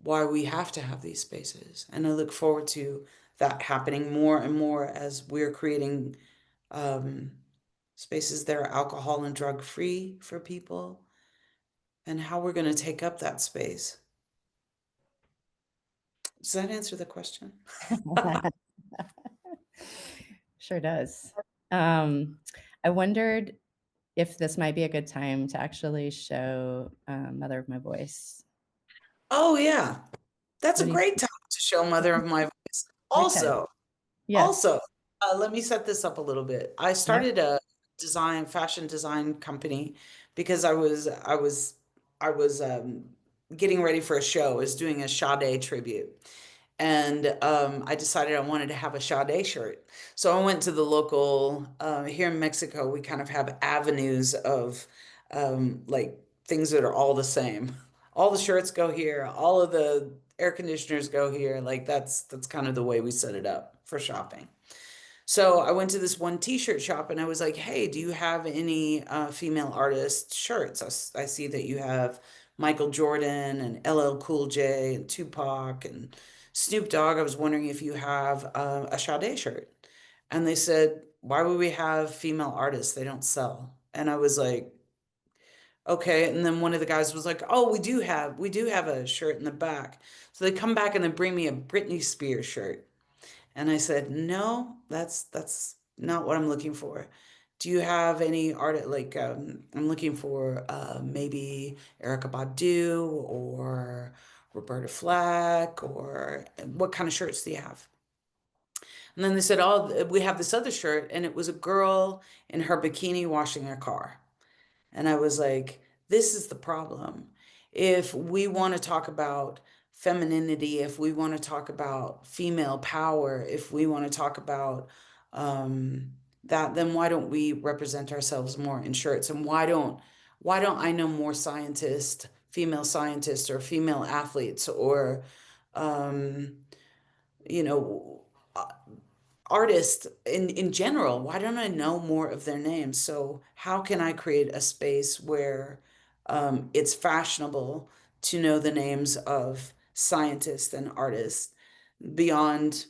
D: why we have to have these spaces. And I look forward to that happening more and more as we're creating spaces that are alcohol and drug free for people, and how we're going to take up that space. Does that answer the question?
B: Sure does. I wondered if this might be a good time to actually show Mother of My Voice.
D: Oh, yeah. That's
B: What
D: a
B: do you
D: great time to show Mother of My Voice. Also,
B: Yes.
D: let me set this up a little bit. I started a fashion design company because I was getting ready for a show. I was doing a Sade tribute. And I decided I wanted to have a Sade shirt. So I went to the local, here in Mexico, we kind of have avenues of like things that are all the same. All the shirts go here, all of the air conditioners go here. Like that's kind of the way we set it up for shopping. So I went to this one t-shirt shop and I was like, hey, do you have any female artist shirts? I see that you have Michael Jordan and LL Cool J and Tupac and Snoop Dogg. I was wondering if you have a Sade shirt. And they said, why would we have female artists? They don't sell. And I was like, okay. And then one of the guys was like, oh, we do have a shirt in the back. So they come back and they bring me a Britney Spears shirt. And I said, no, that's not what I'm looking for. Do you have any art like I'm looking for maybe Erica Badu or Roberta Flack, or what kind of shirts do you have? And then they said, oh, we have this other shirt, and it was a girl in her bikini washing her car. And I was like, this is the problem. If we want to talk about femininity, if we want to talk about female power, if we want to talk about that, then why don't we represent ourselves more in shirts? And why don't I know more scientists, female scientists, or female athletes, or um, you know, artists in general? Why don't I know more of their names? So how can I create a space where it's fashionable to know the names of scientists and artists beyond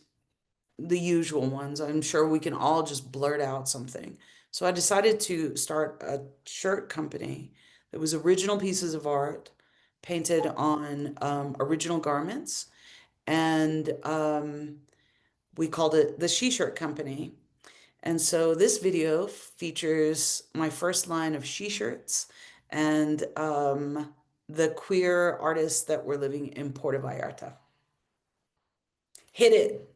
D: the usual ones? I'm sure we can all just blurt out something. So I decided to start a shirt company that was original pieces of art painted on original garments, and we called it the She Shirt Company. And so this video features my first line of she shirts and the queer artists that were living in Puerto Vallarta. Hit it.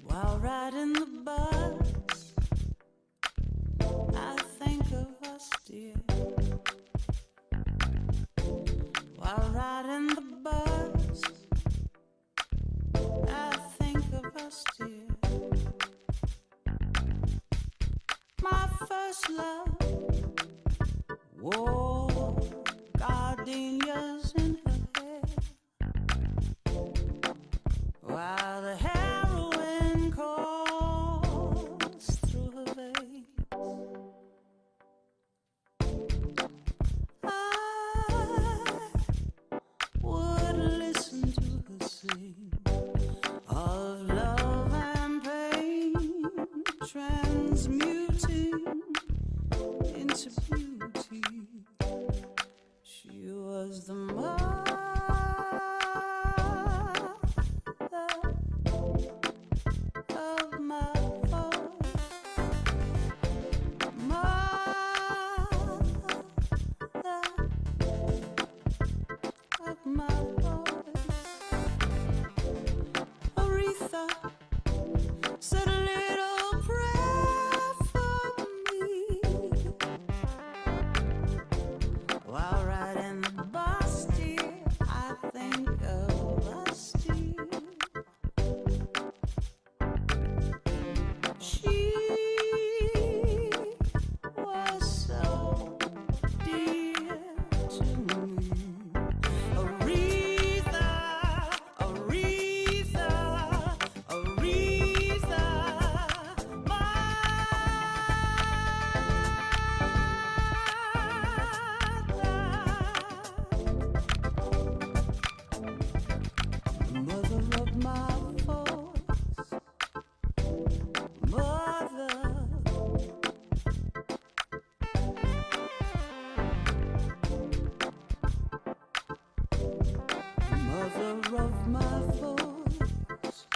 J: While riding the bus, I think of us, dear. While riding the bus, I think of us, dear. My first love wore gardenias in her hair, while the heroin coursed through her veins. I would listen to her sing of love and pain, transmuting into beauty. She was the mother of my voice, mother of my voice. Aretha said a little prayer for me while riding the bus, dear. I think of us, dear. She was so dear to me. Aretha, Aretha, Aretha, the mother of my voice, mother. Mother of my voice.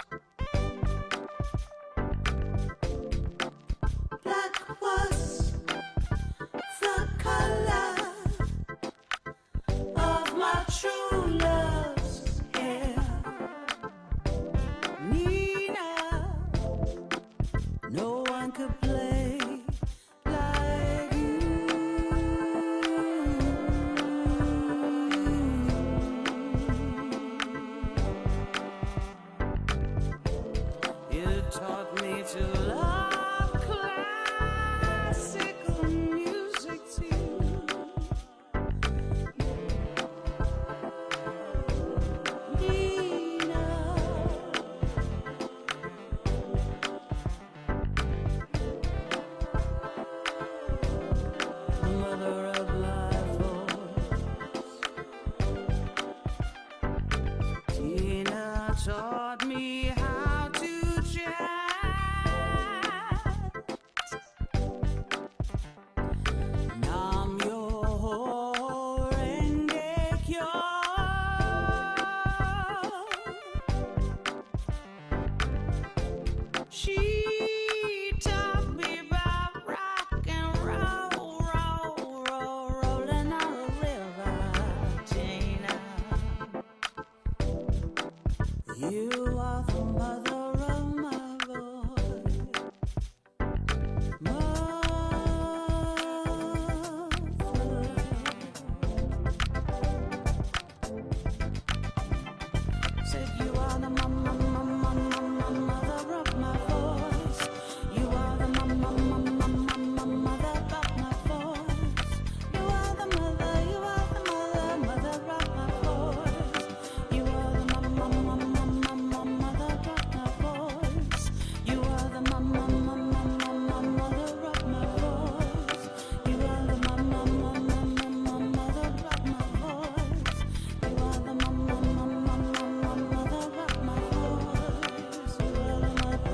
J: Black was the color of my true love's hair. Nina, no one could play like you. You are the mother of my voice. Said you are the mother of my voice. You are the mother of my voice. You are the mother of my voice. You are the mother of my voice. You are the mother of my voice. You are the mother of my voice. You are the mother of my voice. You are the mother.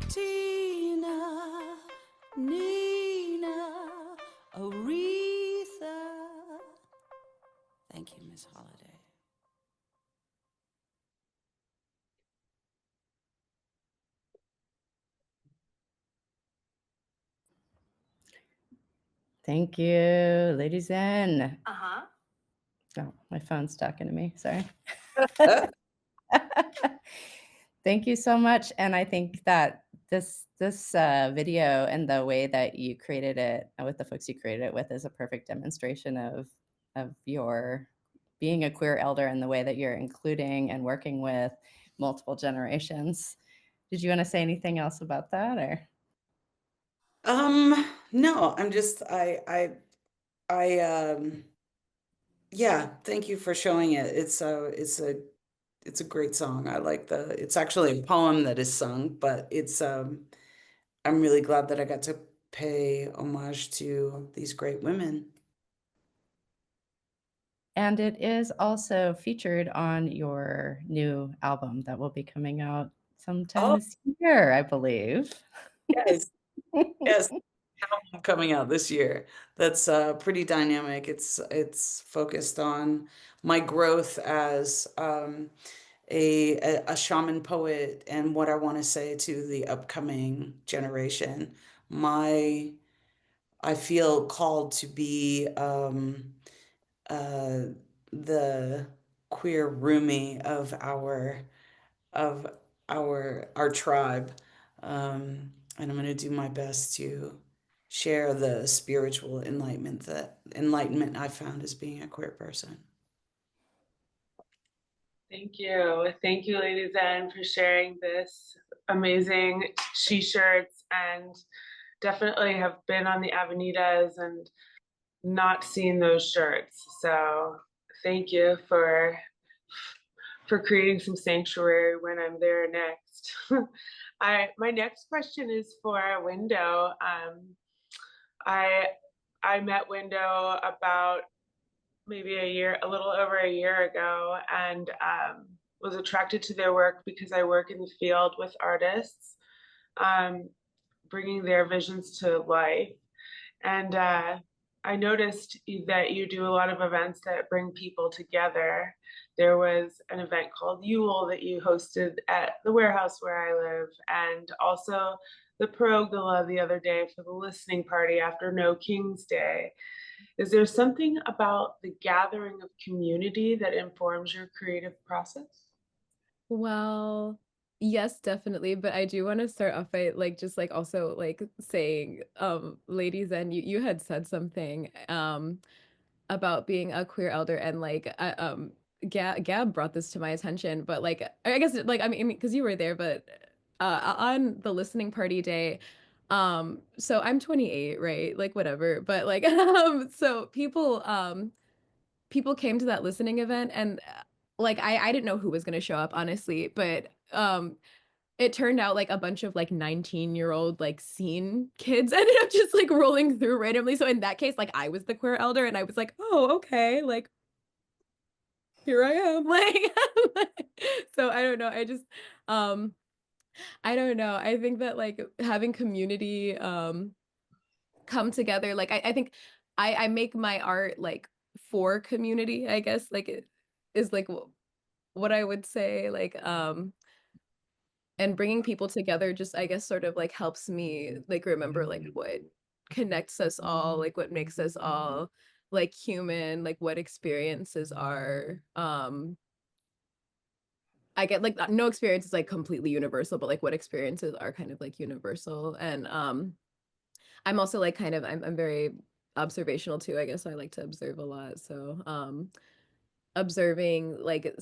J: Tina, Nina, Aretha. Thank you, Miss Holiday.
B: Thank you, Lady Zen. Oh, my phone's talking to me. Sorry. Thank you so much. And I think that this video and the way that you created it with the folks you created it with is a perfect demonstration of your being a queer elder and the way that you're including and working with multiple generations. Did you want to say anything else about that, or?
D: No, I'm just, yeah, thank you for showing it. It's a great song. I like it's actually a poem that is sung, but I'm really glad that I got to pay homage to these great women.
B: And it is also featured on your new album that will be coming out sometime this year, I believe.
D: Yes. Yes. Album coming out this year. That's pretty dynamic. It's focused on my growth as a shaman poet and what I want to say to the upcoming generation. I feel called to be the queer Rumi of our tribe. And I'm going to do my best to share the spiritual enlightenment I found as being a queer person.
C: Thank you. Thank you, Lady Zen, for sharing this amazing she-shirts, and definitely have been on the Avenidas and not seen those shirts. So thank you for creating some sanctuary when I'm there next. My next question is for Window. I met Window about maybe a little over a year ago, and was attracted to their work because I work in the field with artists, bringing their visions to life. And I noticed that you do a lot of events that bring people together. There was an event called Yule that you hosted at the warehouse where I live, and also the Pergola the other day for the listening party after No King's Day. Is there something about the gathering of community that informs your creative process?
F: Well, yes, definitely. But I do want to start off by just also saying, Lady Zen, you had said something about being a queer elder, and Gab brought this to my attention, but I guess I mean because you were there, but on the listening party day, so I'm 28, right? Like whatever, but so people came to that listening event, and I didn't know who was going to show up, honestly, but it turned out a bunch of 19-year-old scene kids ended up just rolling through randomly. So in that case, I was the queer elder, and I was like, oh, okay, here I am. So I don't know. I don't know. I think that having community come together, I think I make my art for community, I guess, it is what I would say, and bringing people together just, I guess, sort of helps me remember what connects us all, what makes us all like human, like what experiences are I get like no experience is like completely universal, but like what experiences are kind of like universal. And I'm also like kind of I'm very observational too, I guess. So I like to observe a lot. So observing like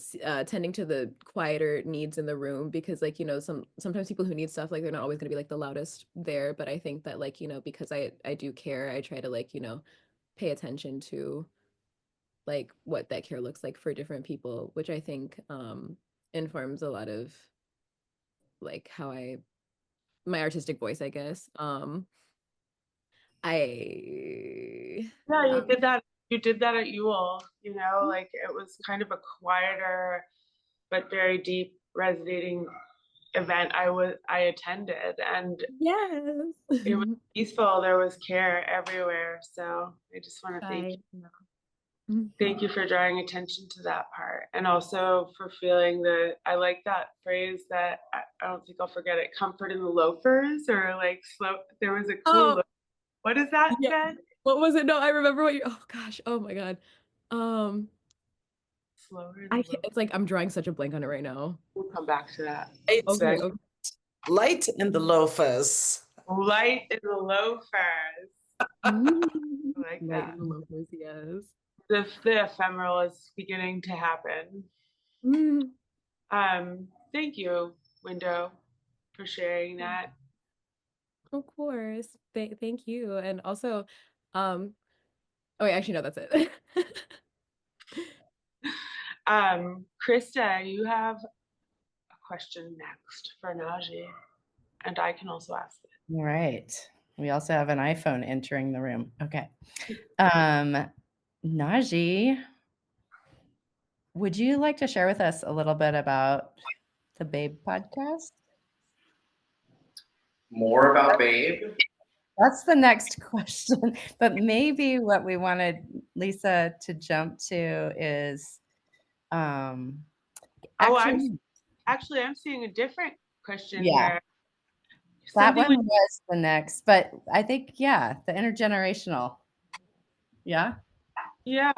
F: tending to the quieter needs in the room, because like, you know, sometimes people who need stuff, like they're not always going to be like the loudest there, but I think that like, you know, because I do care, I try to like, you know, pay attention to like what that care looks like for different people, which I think informs a lot of like how I my artistic voice, I guess. I
C: Yeah, you did that. You did that at Ewell, you know, like it was kind of a quieter but very deep resonating event I attended, and
F: yes.
C: it was peaceful. There was care everywhere. So I just want to
F: I
C: thank you for drawing attention to that part, and also for feeling the, I like that phrase that I don't think I'll forget it, comfort in the loafers, or like slow. There was a cool
F: Oh,
C: what is that
F: yeah.
C: said?
F: What was it? No, I remember what you, oh gosh, oh my God. Um,
C: Slower in the
F: I can't,
C: loafers.
F: it's like I'm drawing such a blank on it right now.
C: We'll come back to that.
D: It's
F: Okay, okay.
D: light in the loafers.
C: Light in the loafers. I like
F: Light
C: that.
F: in the loafers, yes.
C: The ephemeral is beginning to happen.
F: Mm,
C: Thank you, Window, for sharing that.
F: of course. Thank you. And also, oh wait, actually no, that's it.
C: Krista, you have a question next for Najee, and I can also ask it.
B: All right. We also have an iPhone entering the room. Okay. Najee, would you like to share with us a little bit about the Babe podcast?
H: More about Babe.
B: That's the next question. But maybe what we wanted Lisa to jump to is
C: Oh,
B: actually,
C: I'm seeing a different question
B: yeah,
C: here.
B: that
C: Something
B: one was the next. But I think, yeah, the intergenerational. Yeah,
C: yeah.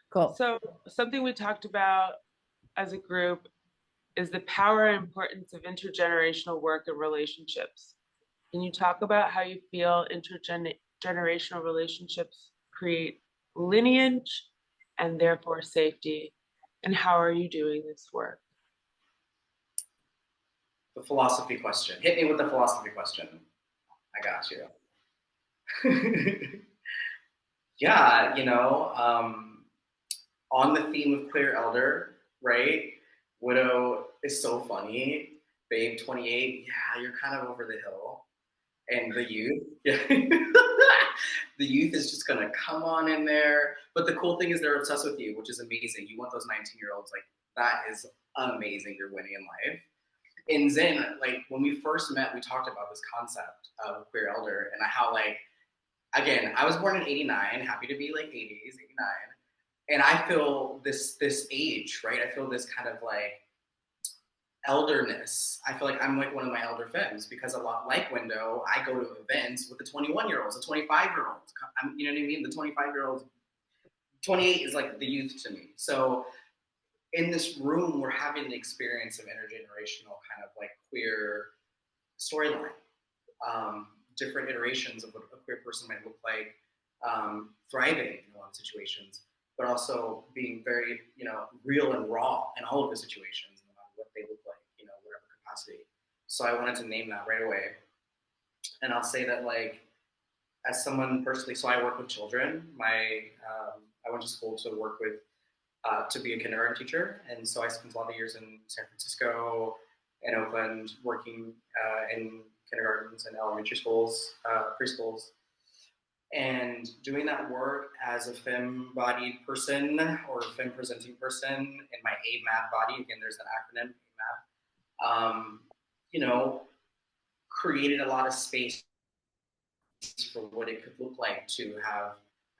B: cool.
C: So something we talked about as a group is the power and importance of intergenerational work and relationships. Can you talk about how you feel intergenerational relationships create lineage and therefore safety? And how are you doing this work?
H: The philosophy question. Hit me with the philosophy question. I got you. Yeah, you know, on the theme of queer elder, right? Widow is so funny. Babe 28, yeah, you're kind of over the hill. And the youth, yeah. The youth is just gonna come on in there. But the cool thing is they're obsessed with you, which is amazing. You want those 19-year-olds, like that is amazing. You're winning in life. In Zen, like when we first met, we talked about this concept of queer elder and how like, again, I was born in 89, happy to be like 80s, 89. And I feel this age, right? I feel this kind of like elderness. I feel like I'm like one of my elder femmes because a lot like Window, I go to events with the 21-year-olds, the 25-year-olds. You know what I mean? The 25-year-olds, 28 is like the youth to me. So in this room, we're having the experience of intergenerational kind of like queer storyline, different iterations of what a queer person might look like, thriving in a lot of situations, but also being very, you know, real and raw in all of the situations, no matter what they look like, you know, whatever capacity. So I wanted to name that right away. And I'll say that like, as someone personally, so I work with children. I went to school to work with, to be a kindergarten teacher. And so I spent a lot of years in San Francisco and Oakland working in kindergartens and elementary schools, preschools. And doing that work as a femme-bodied person or a femme-presenting person in my AMAP body, again, there's an acronym, AMAP, you know, created a lot of space for what it could look like to have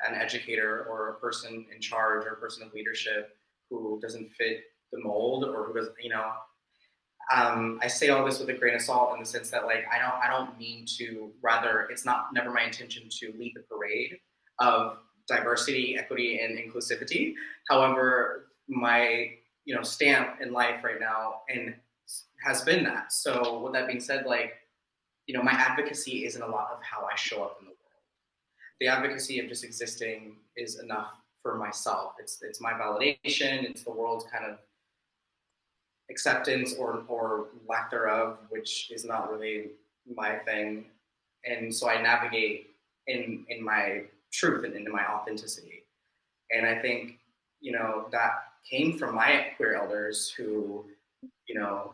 H: an educator or a person in charge or a person of leadership who doesn't fit the mold or who doesn't, you know. I say all this with a grain of salt in the sense that like I don't mean to, rather it's not never my intention to lead the parade of diversity, equity, and inclusivity. However, my stamp in life right now and has been that. So with that being said, like, my advocacy isn't a lot of how I show up in the world. The advocacy of just existing is enough for myself. It's my validation. It's the world's kind of acceptance or lack thereof, which is not really my thing. And so I navigate in my truth and into my authenticity. And I think, that came from my queer elders who,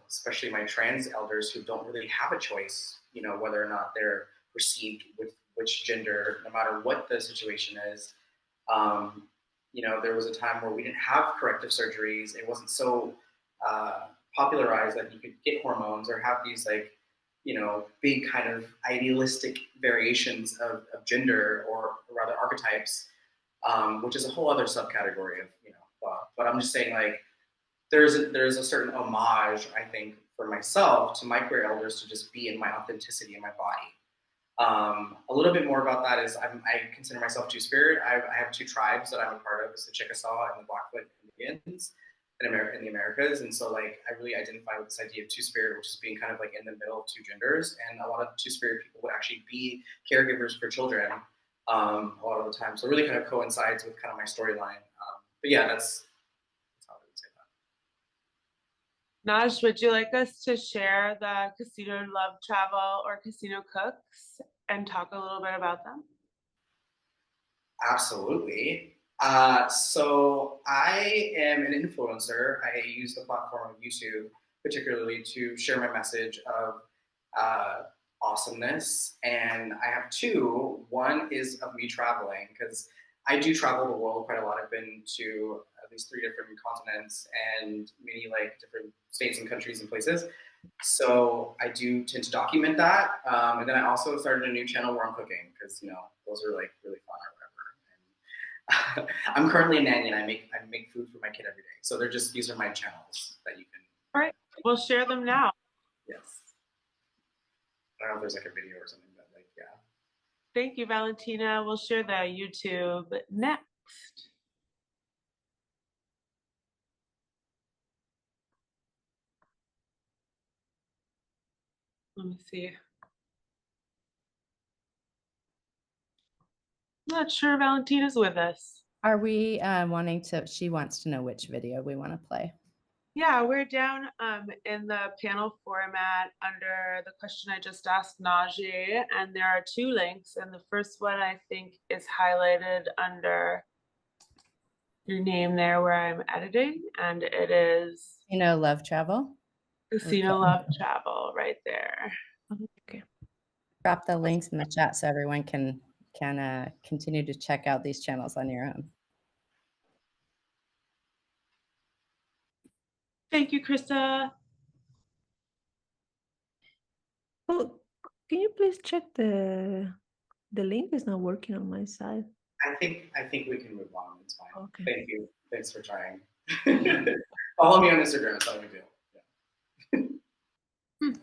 H: especially my trans elders who don't really have a choice, whether or not they're received with which gender, no matter what the situation is. There was a time where we didn't have corrective surgeries. It wasn't so popularized that you could get hormones or have these big kind of idealistic variations of gender or rather archetypes, which is a whole other subcategory of but I'm just saying, like, there's a certain homage, I think, for myself to my queer elders to just be in my authenticity in my body. A little bit more about that is I consider myself two-spirit. I have two tribes that I'm a part of. It's the Chickasaw and the Blackfoot Indians in the Americas. And so, like, I really identify with this idea of two-spirit, which is being kind of like in the middle of two genders. And a lot of two-spirit people would actually be caregivers for children a lot of the time. So it really kind of coincides with kind of my storyline. But yeah, that's how I would say that.
C: Naj, would you like us to share the Casino Love Travel or Casino Cooks and talk a little bit about them?
H: Absolutely. So I am an influencer. I use the platform of YouTube particularly to share my message of awesomeness. And I have two. One is of me traveling, because I do travel the world quite a lot. I've been to at least 3 different continents and many different states and countries and places. So I do tend to document that. And then I also started a new channel where I'm cooking, because those are really fun or whatever. And I'm currently a nanny and I make food for my kid every day. So these are my channels that you can.
C: All right, we'll share them now.
H: Yes. I don't know if there's a video or something, but yeah.
C: Thank you, Valentina. We'll share the YouTube next. Let me see. I'm not sure Valentina's with us.
B: Are we she wants to know which video we want to play.
C: Yeah, we're down in the panel format under the question I just asked Najee, and there are 2 links, and the first one I think is highlighted under your name there where I'm editing, and it is
B: Love Travel.
C: Casino Love Travel right there.
A: Okay.
B: Drop the links in the chat so everyone can continue to check out these channels on your own.
C: Thank you, Krista.
K: Oh, can you please check the link is not working on my side.
H: I think we can move on. It's fine.
K: Okay.
H: Thank you. Thanks for trying. Follow me on Instagram. That's all we do. Yeah.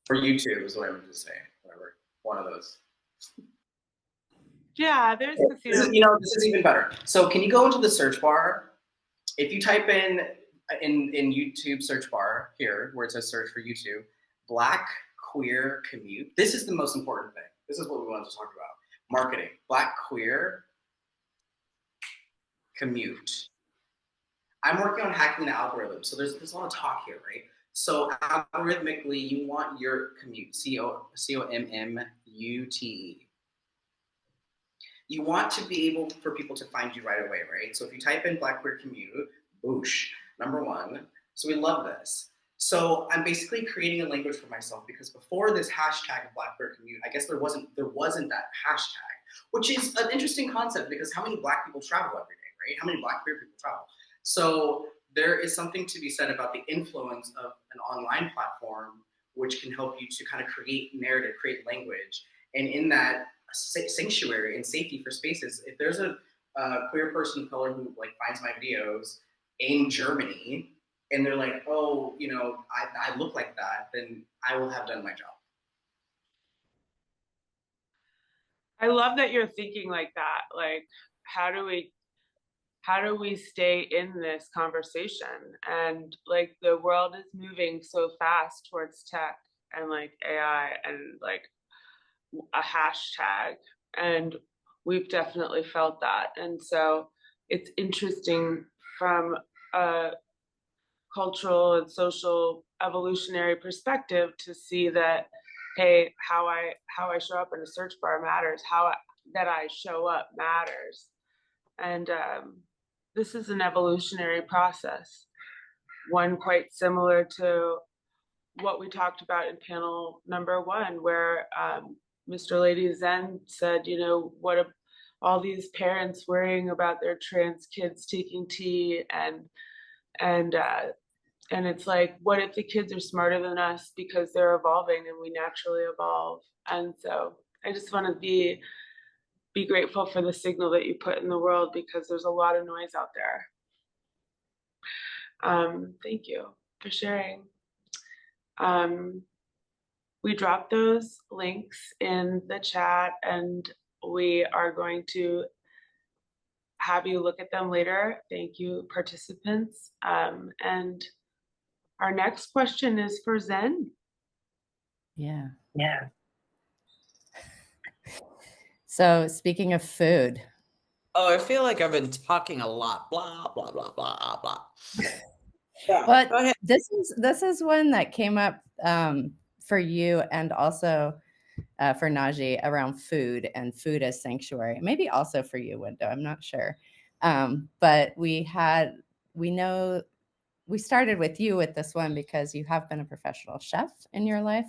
H: For YouTube is what I meant to say. Whatever. One of those.
C: Yeah, there's
H: This is even better. So can you go into the search bar? If you type in YouTube search bar here, where it says search for YouTube, Black Queer Commute. This is the most important thing. This is what we wanted to talk about. Marketing. Black Queer Commute. I'm working on hacking the algorithm. So there's a lot of talk here, right? So algorithmically, you want your commute, COMMUTE. You want to be able for people to find you right away, right? So if you type in Black Queer Commute, boosh, #1. So we love this. So I'm basically creating a language for myself, because before this hashtag Black Queer Commute, I guess there wasn't that hashtag, which is an interesting concept, because how many Black people travel every day, right? How many Black queer people travel? So there is something to be said about the influence of an online platform, which can help you to kind of create narrative, create language. And in that sanctuary and safety for spaces, if there's a queer person of color who finds my videos in Germany, and they're like, oh, I look like that, then I will have done my job.
C: I love that you're thinking like that. how do we stay in this conversation? And like the world is moving so fast towards tech and like AI and like a hashtag, and we've definitely felt that. And so it's interesting from a cultural and social evolutionary perspective to see that, hey, how I show up in a search bar matters, that I show up matters. And this is an evolutionary process, one quite similar to what we talked about in panel number 1, where Mister Lady Zen said, you know, all these parents worrying about their trans kids taking tea, and it's like, what if the kids are smarter than us because they're evolving and we naturally evolve? And so I just want to be grateful for the signal that you put in the world, because there's a lot of noise out there. Thank you for sharing. We dropped those links in the chat, and we are going to have you look at them later. Thank you, participants. And our next question is for Zen.
B: Yeah. So speaking of food.
D: Oh, I feel like I've been talking a lot. Blah, blah, blah, blah, blah.
B: Yeah, well, this is one that came up for you, and also for Najee, around food and food as sanctuary. Maybe also for you, Window. I'm not sure. But we started with you with this one because you have been a professional chef in your life,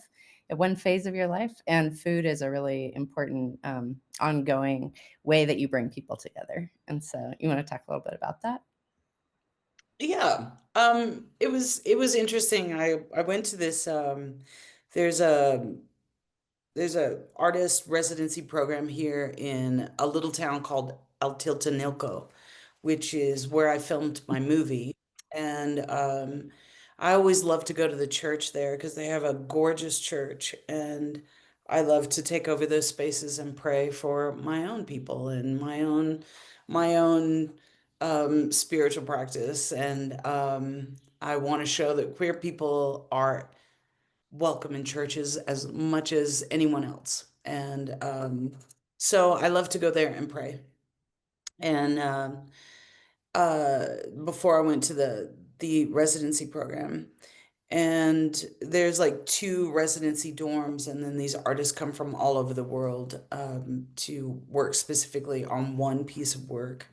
B: at one phase of your life, and food is a really important ongoing way that you bring people together. And so you want to talk a little bit about that?
D: Yeah. It was interesting. I went to this there's a artist residency program here in a little town called Altiltonilco, which is where I filmed my movie. And I always love to go to the church there because they have a gorgeous church, and I love to take over those spaces and pray for my own people and my own spiritual practice. And I want to show that queer people are welcome in churches as much as anyone else. And so I love to go there and pray. And before I went to the residency program, and there's like 2 residency dorms, and then these artists come from all over the world to work specifically on one piece of work.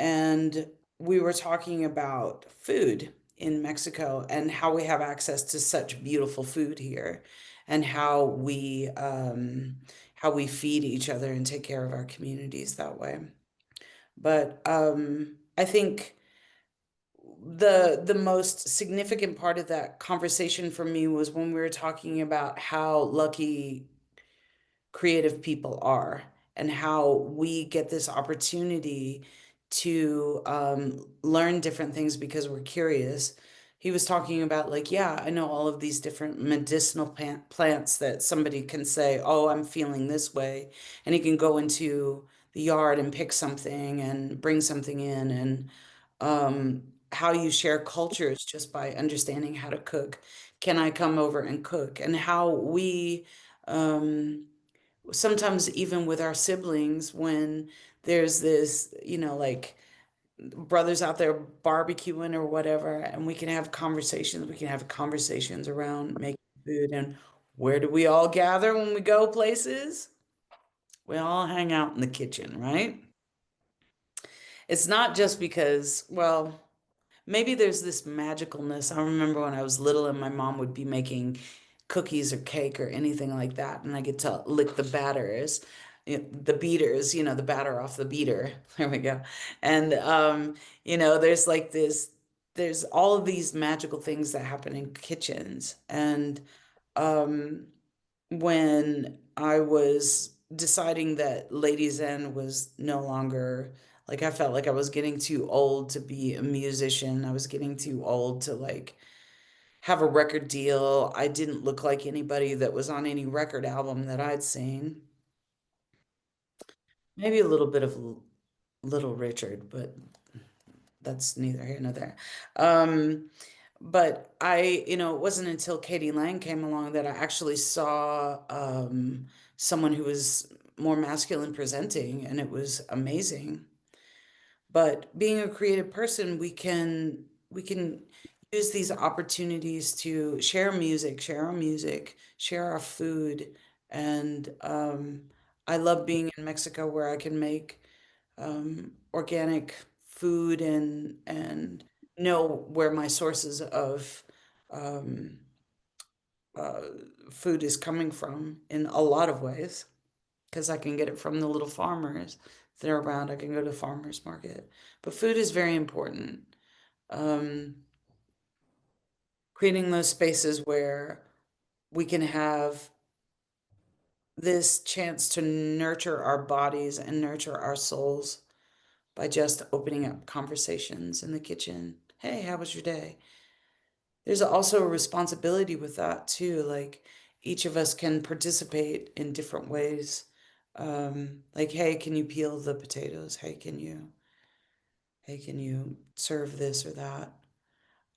D: And we were talking about food in Mexico and how we have access to such beautiful food here, and how we feed each other and take care of our communities that way. But I think the most significant part of that conversation for me was when we were talking about how lucky creative people are, and how we get this opportunity to learn different things because we're curious. He was talking about, like, yeah, I know all of these different medicinal plants that somebody can say, oh, I'm feeling this way. And he can go into the yard and pick something and bring something in. And how you share cultures just by understanding how to cook. Can I come over and cook? And how we sometimes even with our siblings, when there's this, like brothers out there barbecuing or whatever, and we can have conversations around making food. And where do we all gather when we go places? We all hang out in the kitchen, right? It's not just because, well, maybe there's this magicalness. I remember when I was little and my mom would be making cookies or cake or anything like that, and I get to lick the batters, the beaters, the batter off the beater. There we go. And there's like there's all of these magical things that happen in kitchens. And when I was deciding that Lady Zen was no longer, like, I felt like I was getting too old to be a musician. I was getting too old to like have a record deal. I didn't look like anybody that was on any record album that I'd seen. Maybe a little bit of Little Richard, but that's neither here nor there. But it wasn't until Katie Lang came along that I actually saw someone who was more masculine presenting, and it was amazing. But being a creative person, we can use these opportunities to share music, share our music, share our food, and I love being in Mexico where I can make organic food and know where my sources of um, uh, food is coming from in a lot of ways because I can get it from the little farmers that are around. I can go to the farmers market, but food is very important. Um, Creating those spaces where we can have this chance to nurture our bodies and nurture our souls by just opening up conversations in the kitchen. Hey, how was your day? There's also a responsibility with that too. Like each of us can participate in different ways. Like, hey, can you peel the potatoes? Hey, can you serve this or that?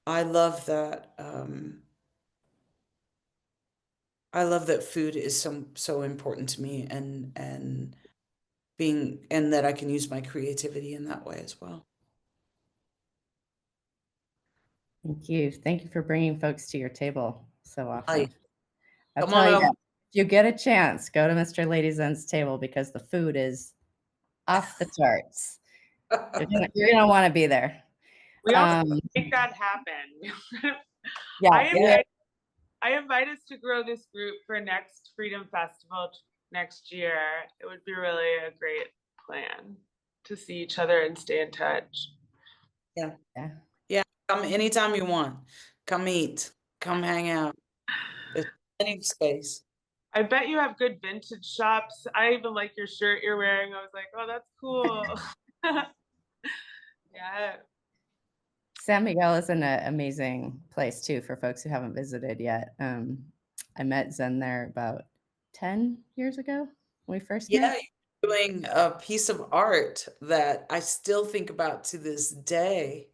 D: I love that. I love that food is so important to me, and that I can use my creativity in that way as well.
B: Thank you. Thank you for bringing folks to your table so often.
D: Hi,
B: I'll
D: come on
B: tell you,
D: over.
B: if you get a chance, go to Mr. Lady Zen's table because the food is off the charts. You're gonna want to be there.
C: We also
B: Um,
C: make that happen.
B: yeah,
C: I invite us to grow this group for next Freedom Festival next year. It would be really a great plan to see each other and stay in touch.
D: Yeah.
B: yeah.
D: Yeah, come anytime you want. Come eat. Come hang out. There's plenty of space.
C: I bet you have good vintage shops. I even like your shirt you're wearing. I was like, oh, that's cool. Yeah.
B: San Miguel is an amazing place too for folks who haven't visited yet. I met Zen there about 10 years ago when we first
D: Yeah,
B: met.
D: you're doing a piece of art that I still think about to this day.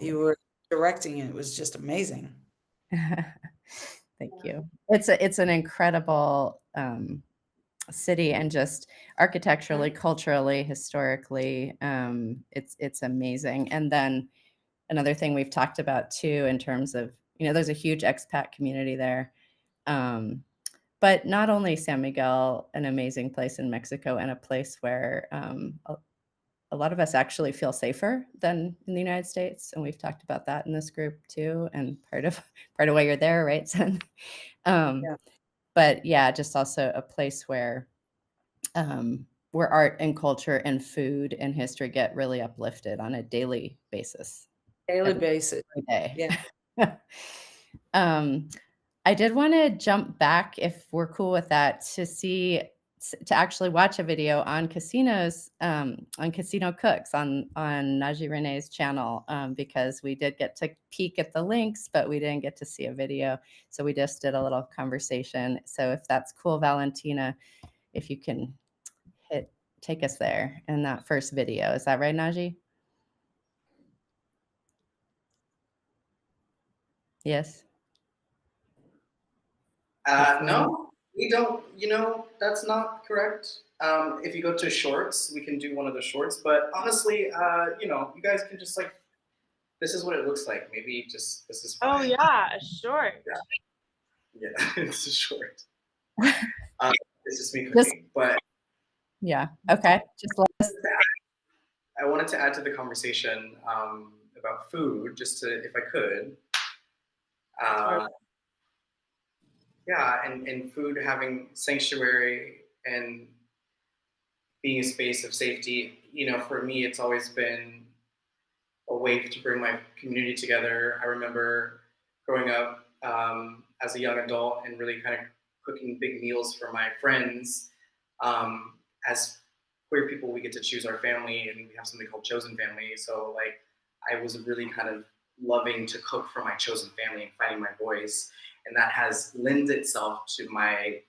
D: You were directing it. It was just amazing.
B: Thank you. It's an incredible city, and just architecturally, culturally, historically, it's amazing. And then another thing we've talked about too, in terms of, there's a huge expat community there. But not only San Miguel, an amazing place in Mexico, and a place where a lot of us actually feel safer than in the United States, and we've talked about that in this group too. And part of why you're there, right, Sen?
D: Yeah.
B: But yeah, just also a place where art and culture and food and history get really uplifted on a daily basis.
D: Daily basis.
B: Every day.
D: Yeah.
B: I did want to jump back, if we're cool with that, to actually watch a video on casinos, on casino cooks on Najee Rene's channel, because we did get to peek at the links, but we didn't get to see a video. So we just did a little conversation. So if that's cool, Valentina, if you can take us there in that first video. Is that right, Najee? Yes.
H: No, we don't. That's not correct. If you go to shorts, we can do one of the shorts. But honestly, you guys can just this is what it looks like. Maybe just this is fine.
C: Oh yeah, a short.
H: Yeah, it's a short. It's just me cooking, but
B: yeah. Okay. Just let us.
H: I wanted to add to the conversation about food, just if I could. Yeah, and food having sanctuary and being a space of safety. For me, it's always been a way to bring my community together. I remember growing up as a young adult and really kind of cooking big meals for my friends. As queer people, we get to choose our family, and we have something called chosen family. So I was really kind of loving to cook for my chosen family and finding my voice. And that has lent itself to my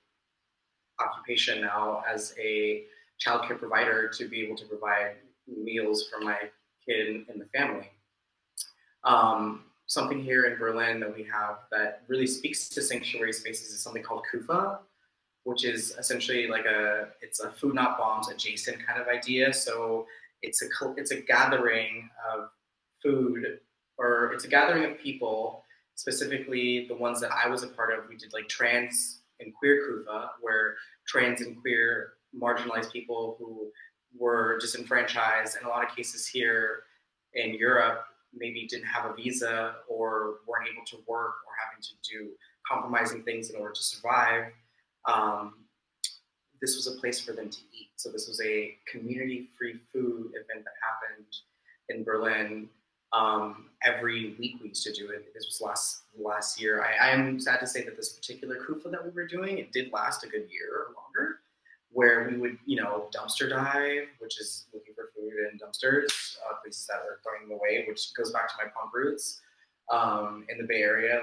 H: occupation now as a childcare provider, to be able to provide meals for my kid in the family. Something here in Berlin that we have that really speaks to sanctuary spaces is something called Kufa, which is essentially like it's a food not bombs adjacent kind of idea. So it's a gathering of food, or it's a gathering of people, specifically the ones that I was a part of. We did like trans and queer Kufa, where trans and queer marginalized people who were disenfranchised in a lot of cases here in Europe maybe didn't have a visa or weren't able to work or having to do compromising things in order to survive. Um, this was a place for them to eat. So this was a community-free food event that happened in Berlin. Every week we used to do it. This was last year. I am sad to say that this particular kufa that we were doing, it did last a good year or longer, where we would, dumpster dive, which is looking for food in dumpsters, places that are throwing them away, which goes back to my punk roots in the Bay Area,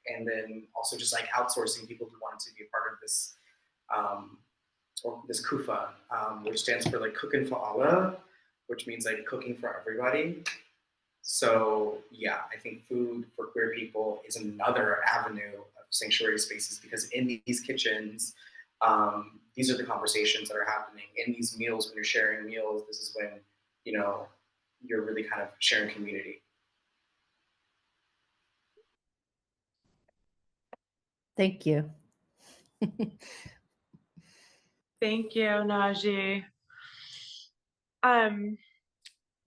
H: and then also just like outsourcing people who wanted to be a part of this, or this kufa, which stands for like cooking for Allah, which means like cooking for everybody. So yeah, I think food for queer people is another avenue of sanctuary spaces, because in these kitchens, these are the conversations that are happening in these meals. When you're sharing meals, this is when you're really kind of sharing community.
B: Thank you.
C: Thank you, Najee.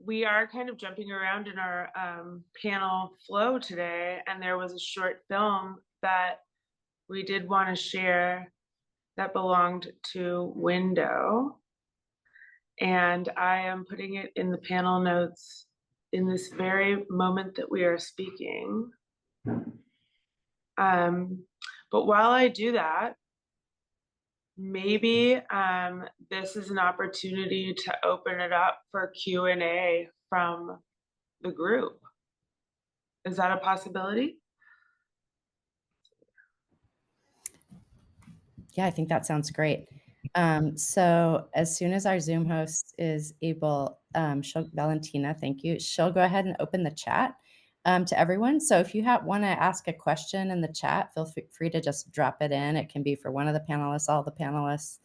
C: We are kind of jumping around in our panel flow today, and there was a short film that we did want to share that belonged to Window, and I am putting it in the panel notes in this very moment that we are speaking. But while I do that, maybe this is an opportunity to open it up for Q&A from the group. Is that a possibility?
B: Yeah, I think that sounds great. So as soon as our Zoom host is able, Valentina, thank you. She'll go ahead and open the chat to everyone. So if you want to ask a question in the chat, feel free to just drop it in. It can be for one of the panelists, all the panelists,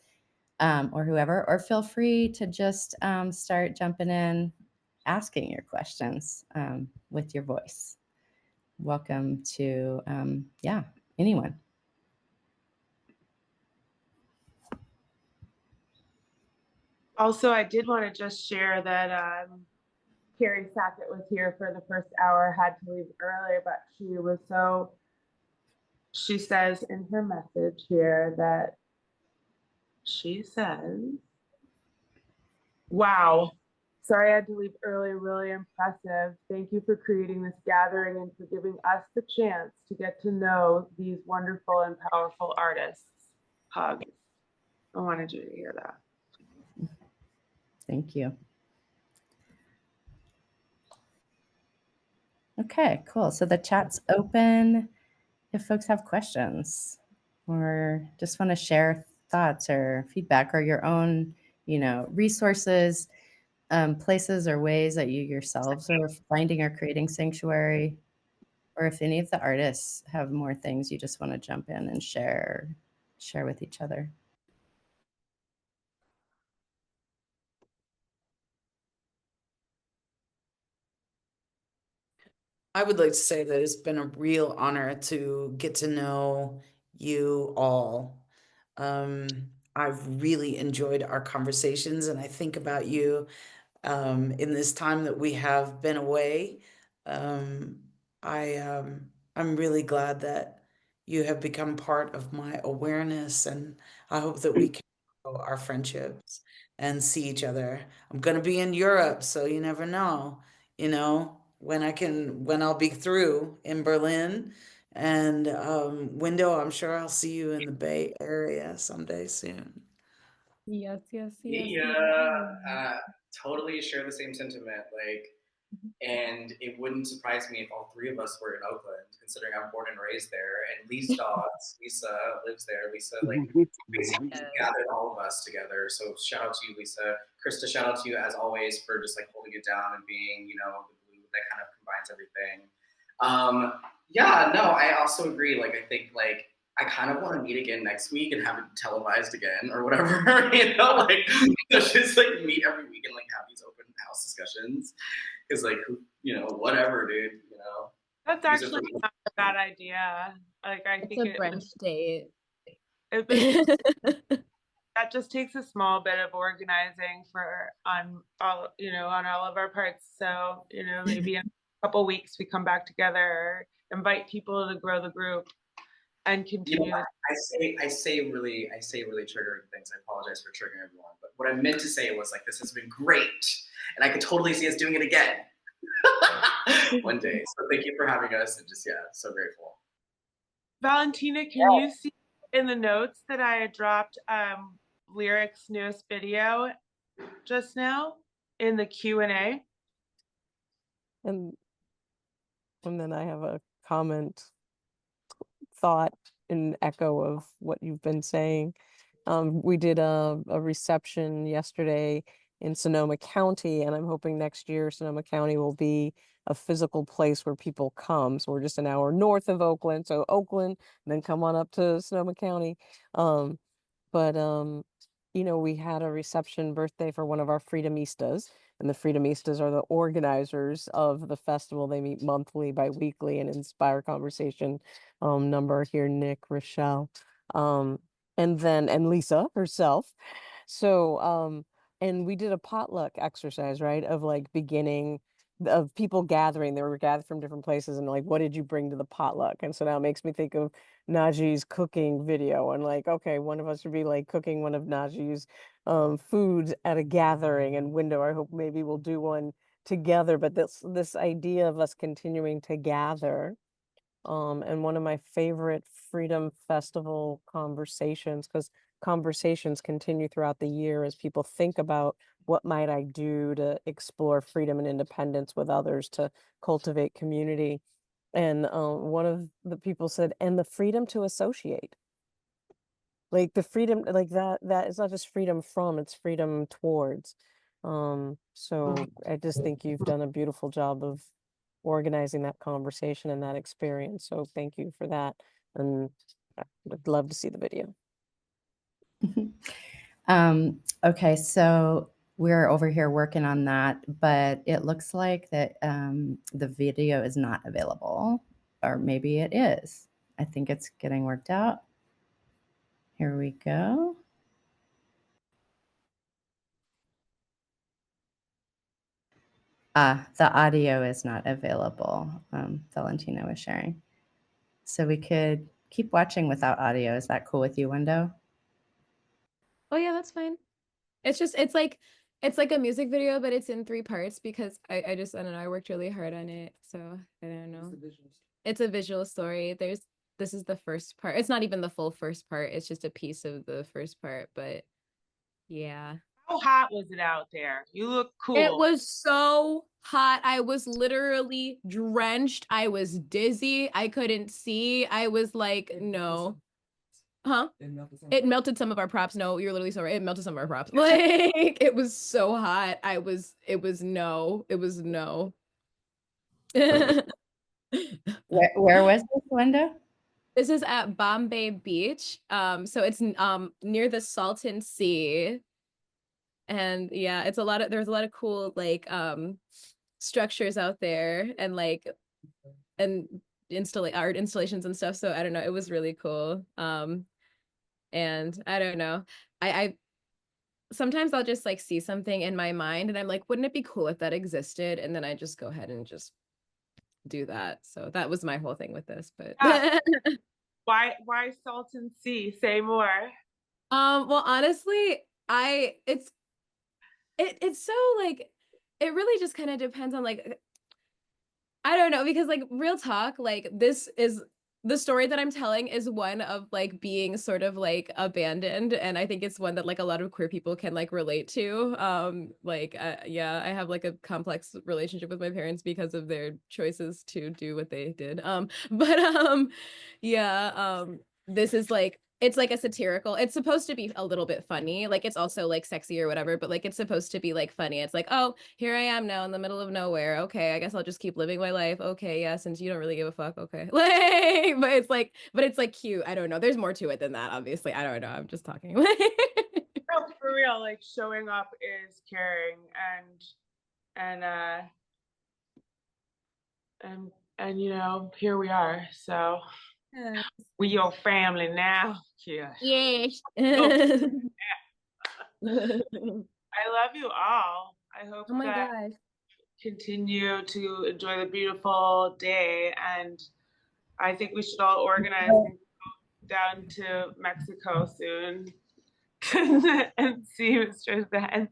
B: or whoever, or feel free to just start jumping in, asking your questions with your voice. Welcome to, anyone.
C: Also, I did want to just share that Carrie Sackett was here for the first hour, had to leave early, but she says in her message here that she says, wow, sorry I had to leave early, really impressive. Thank you for creating this gathering and for giving us the chance to get to know these wonderful and powerful artists. Hugs. I wanted you to hear that.
B: Thank you. Okay, cool. So the chat's open if folks have questions or just want to share thoughts or feedback or your own, resources, places or ways that you yourselves are finding or creating sanctuary, or if any of the artists have more things you just want to jump in and share with each other.
D: I would like to say that it's been a real honor to get to know you all. I've really enjoyed our conversations, and I think about you in this time that we have been away. I'm really glad that you have become part of my awareness, and I hope that we can grow our friendships and see each other. I'm going to be in Europe, so you never know, when I'll be through in Berlin. And Window, I'm sure I'll see you in the Bay Area someday soon.
F: Yes.
H: Yeah, totally share the same sentiment. Like, And it wouldn't surprise me if all three of us were in Oakland, considering I'm born and raised there. And Lisa lives there. Lisa, like, basically gathered all of us together. So shout out to you, Lisa. Krista, shout out to you as always for just like holding it down and being, the glue that kind of combines everything. Yeah, no, I also agree. Like, I think like I kind of want to meet again next week and have it televised again or whatever, like just like meet every week and like have these open house discussions. Because like, whatever, dude,
C: That's actually not a bad idea. Like, I think
F: It's a brunch date.
C: That just takes a small bit of organizing on all of our parts. So, maybe in a couple weeks we come back together, invite people to grow the group and continue.
H: I say really triggering things. I apologize for triggering everyone, but what I meant to say was like, this has been great, and I could totally see us doing it again one day. So thank you for having us, and just so grateful.
C: Valentina, can you see in the notes that I had dropped Lyric's newest video just now in the Q&A?
A: And then I have a comment, thought, an echo of what you've been saying. We did a reception yesterday in Sonoma County, and I'm hoping next year Sonoma County will be a physical place where people come. So we're just an hour north of Oakland, so Oakland, then come on up to Sonoma County. We had a reception birthday for one of our Freedomistas, and the Freedomistas are the organizers of the festival. They meet monthly, bi-weekly, and inspire conversation. Number here, Nick, Rochelle, and Lisa herself. So, and we did a potluck exercise, right? Of like beginning of people gathering. They were gathered from different places, and like, what did you bring to the potluck? And so now it makes me think of Najee's cooking video, and like, okay, one of us would be like cooking one of Najee's foods at a gathering and window. I hope maybe we'll do one together, but this idea of us continuing to gather. And one of my favorite Freedom Festival conversations, because conversations continue throughout the year as people think about what might I do to explore freedom and independence with others, to cultivate community. And one of the people said, and the freedom to associate. Like the freedom, like that is not just freedom from, it's freedom towards. So I just think you've done a beautiful job of organizing that conversation and that experience. So thank you for that. And I would love to see the video.
B: Okay, so we're over here working on that, but it looks like that the video is not available, or maybe it is. I think it's getting worked out. Here we go. The audio is not available, Valentina was sharing. So we could keep watching without audio. Is that cool with you, Window?
F: Oh yeah, that's fine. It's like a music video, but it's in 3 parts because I don't know, I worked really hard on it. So I don't know. It's a visual story. This is the first part. It's not even the full first part. It's just a piece of the first part, but yeah.
C: How hot was it out there? You look cool.
F: It was so hot. I was literally drenched. I was dizzy. I couldn't see. I was like, no. Huh? It melted some of our props. No, you're literally sorry. It melted some of our props. Like, it was so hot. It was no.
B: Where was this, Window?
F: This is at Bombay Beach. So it's near the Salton Sea. And yeah, there's a lot of cool like structures out there, and like art installations and stuff. So I don't know, it was really cool. And I don't know, I sometimes I'll just like see something in my mind and I'm like, wouldn't it be cool if that existed? And then I just go ahead and just do that. So that was my whole thing with this. But
C: why Salton Sea? Say more.
F: Well, honestly, it's so like, it really just kind of depends on like, I don't know, because like real talk, like this is the story that I'm telling is one of like being sort of like abandoned, and I think it's one that like a lot of queer people can like relate to. Yeah, I have like a complex relationship with my parents because of their choices to do what they did. But yeah, this is like it's like a satirical. It's supposed to be a little bit funny. Like it's also like sexy or whatever, but like it's supposed to be like funny. It's like, oh, here I am now in the middle of nowhere. Okay, I guess I'll just keep living my life. Okay, yeah, since you don't really give a fuck. Okay. Like, but it's like cute. I don't know. There's more to it than that, obviously. I don't know. I'm just talking.
C: No, for real, like showing up is caring, and you know, here we are. So we your family now. Yeah.
F: Yes.
C: I love you all. I hope
F: Oh my
C: that
F: gosh.
C: continue to enjoy the beautiful day, and I think we should all organize and go down to Mexico soon and see Mr. Zen.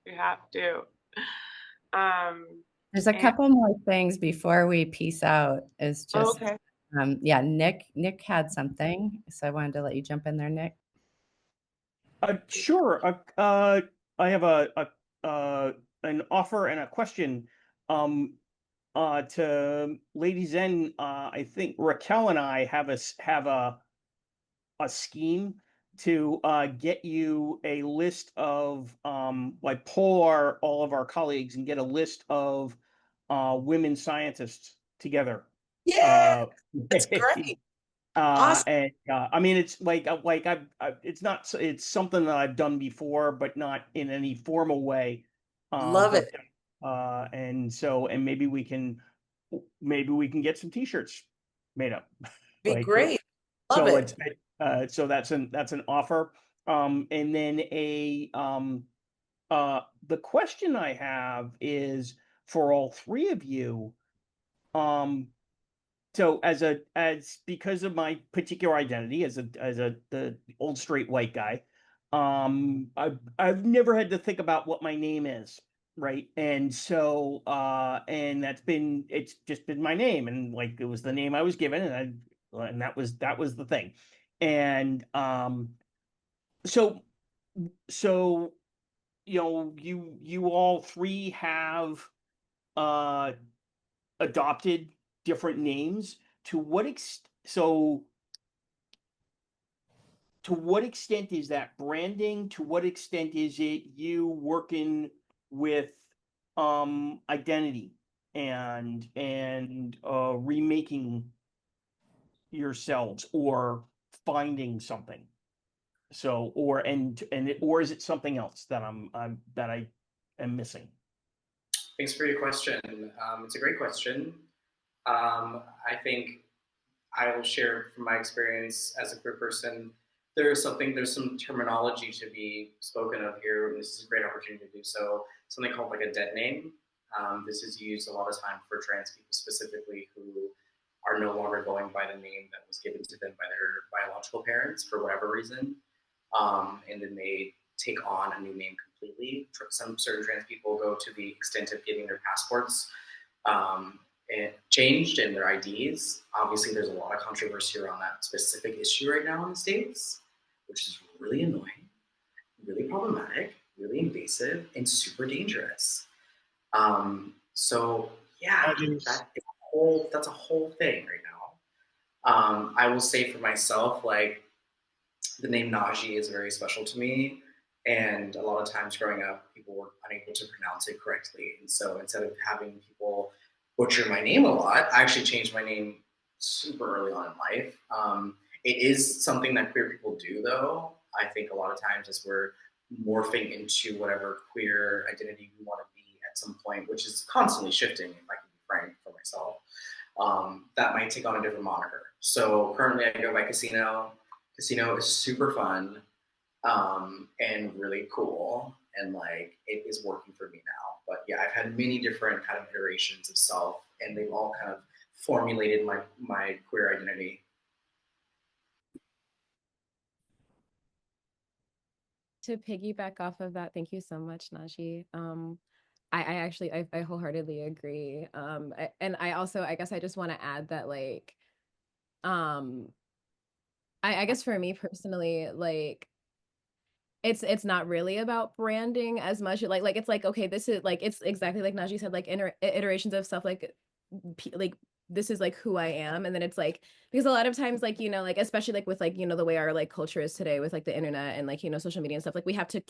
C: We have to.
B: There's a
C: And
B: couple more things before we peace out. Is just
C: okay.
B: yeah, Nick had something, so I wanted to let you jump in there, Nick.
L: Sure. I have an offer and a question. To Lady Zen, I think Raquel and I have a scheme to get you a list of like poll all of our colleagues and get a list of women scientists together.
D: Yeah, that's great. Awesome.
L: And I mean, it's like it's not, it's something that I've done before, but not in any formal way.
D: Love
L: but,
D: it.
L: And so, and maybe we can get some t-shirts made up.
D: Be
L: Like,
D: great. Love
L: so
D: it.
L: so that's an offer. And then the question I have is for all three of you. So as because of my particular identity as the old straight white guy, I've never had to think about what my name is, right? And so and it's just been my name, and like it was the name I was given, and that was the thing. And so you know, you all three have adopted different names. To what extent is that branding? To what extent is it you working with identity and remaking yourselves or finding something? So or is it something else that I am missing?
H: Thanks for your question. It's a great question. I think I will share from my experience as a queer person. There's some terminology to be spoken of here, and this is a great opportunity to do so. Something called like a dead name. This is used a lot of time for trans people specifically who are no longer going by the name that was given to them by their biological parents for whatever reason. And then they take on a new name completely. Some certain trans people go to the extent of getting their passports changed and their IDs. Obviously, there's a lot of controversy around that specific issue right now in the States, which is really annoying, really problematic, really invasive, and super dangerous. So yeah, that's a whole thing right now. I will say for myself, like the name Najee is very special to me. And a lot of times growing up, people were unable to pronounce it correctly. And so instead of having people butcher my name a lot, I actually changed my name super early on in life. It is something that queer people do, though. I think a lot of times as we're morphing into whatever queer identity we want to be at some point, which is constantly shifting, if I can be frank for myself, that might take on a different moniker. So currently I go by Casino. Casino is super fun and really cool, and like it is working for me now. But yeah, I've had many different kind of iterations of self, and they've all kind of formulated my queer identity.
F: To piggyback off of that, thank you so much, Najee. I wholeheartedly agree. And I also, I guess I just want to add that like I guess for me personally, like it's not really about branding as much. Like it's like, okay, this is like, it's exactly like Najee said, like iterations of stuff, like like this is like who I am. And then it's like, because a lot of times, like, you know, like especially like with like, you know, the way our like culture is today with like the internet and like, you know, social media and stuff, like we have to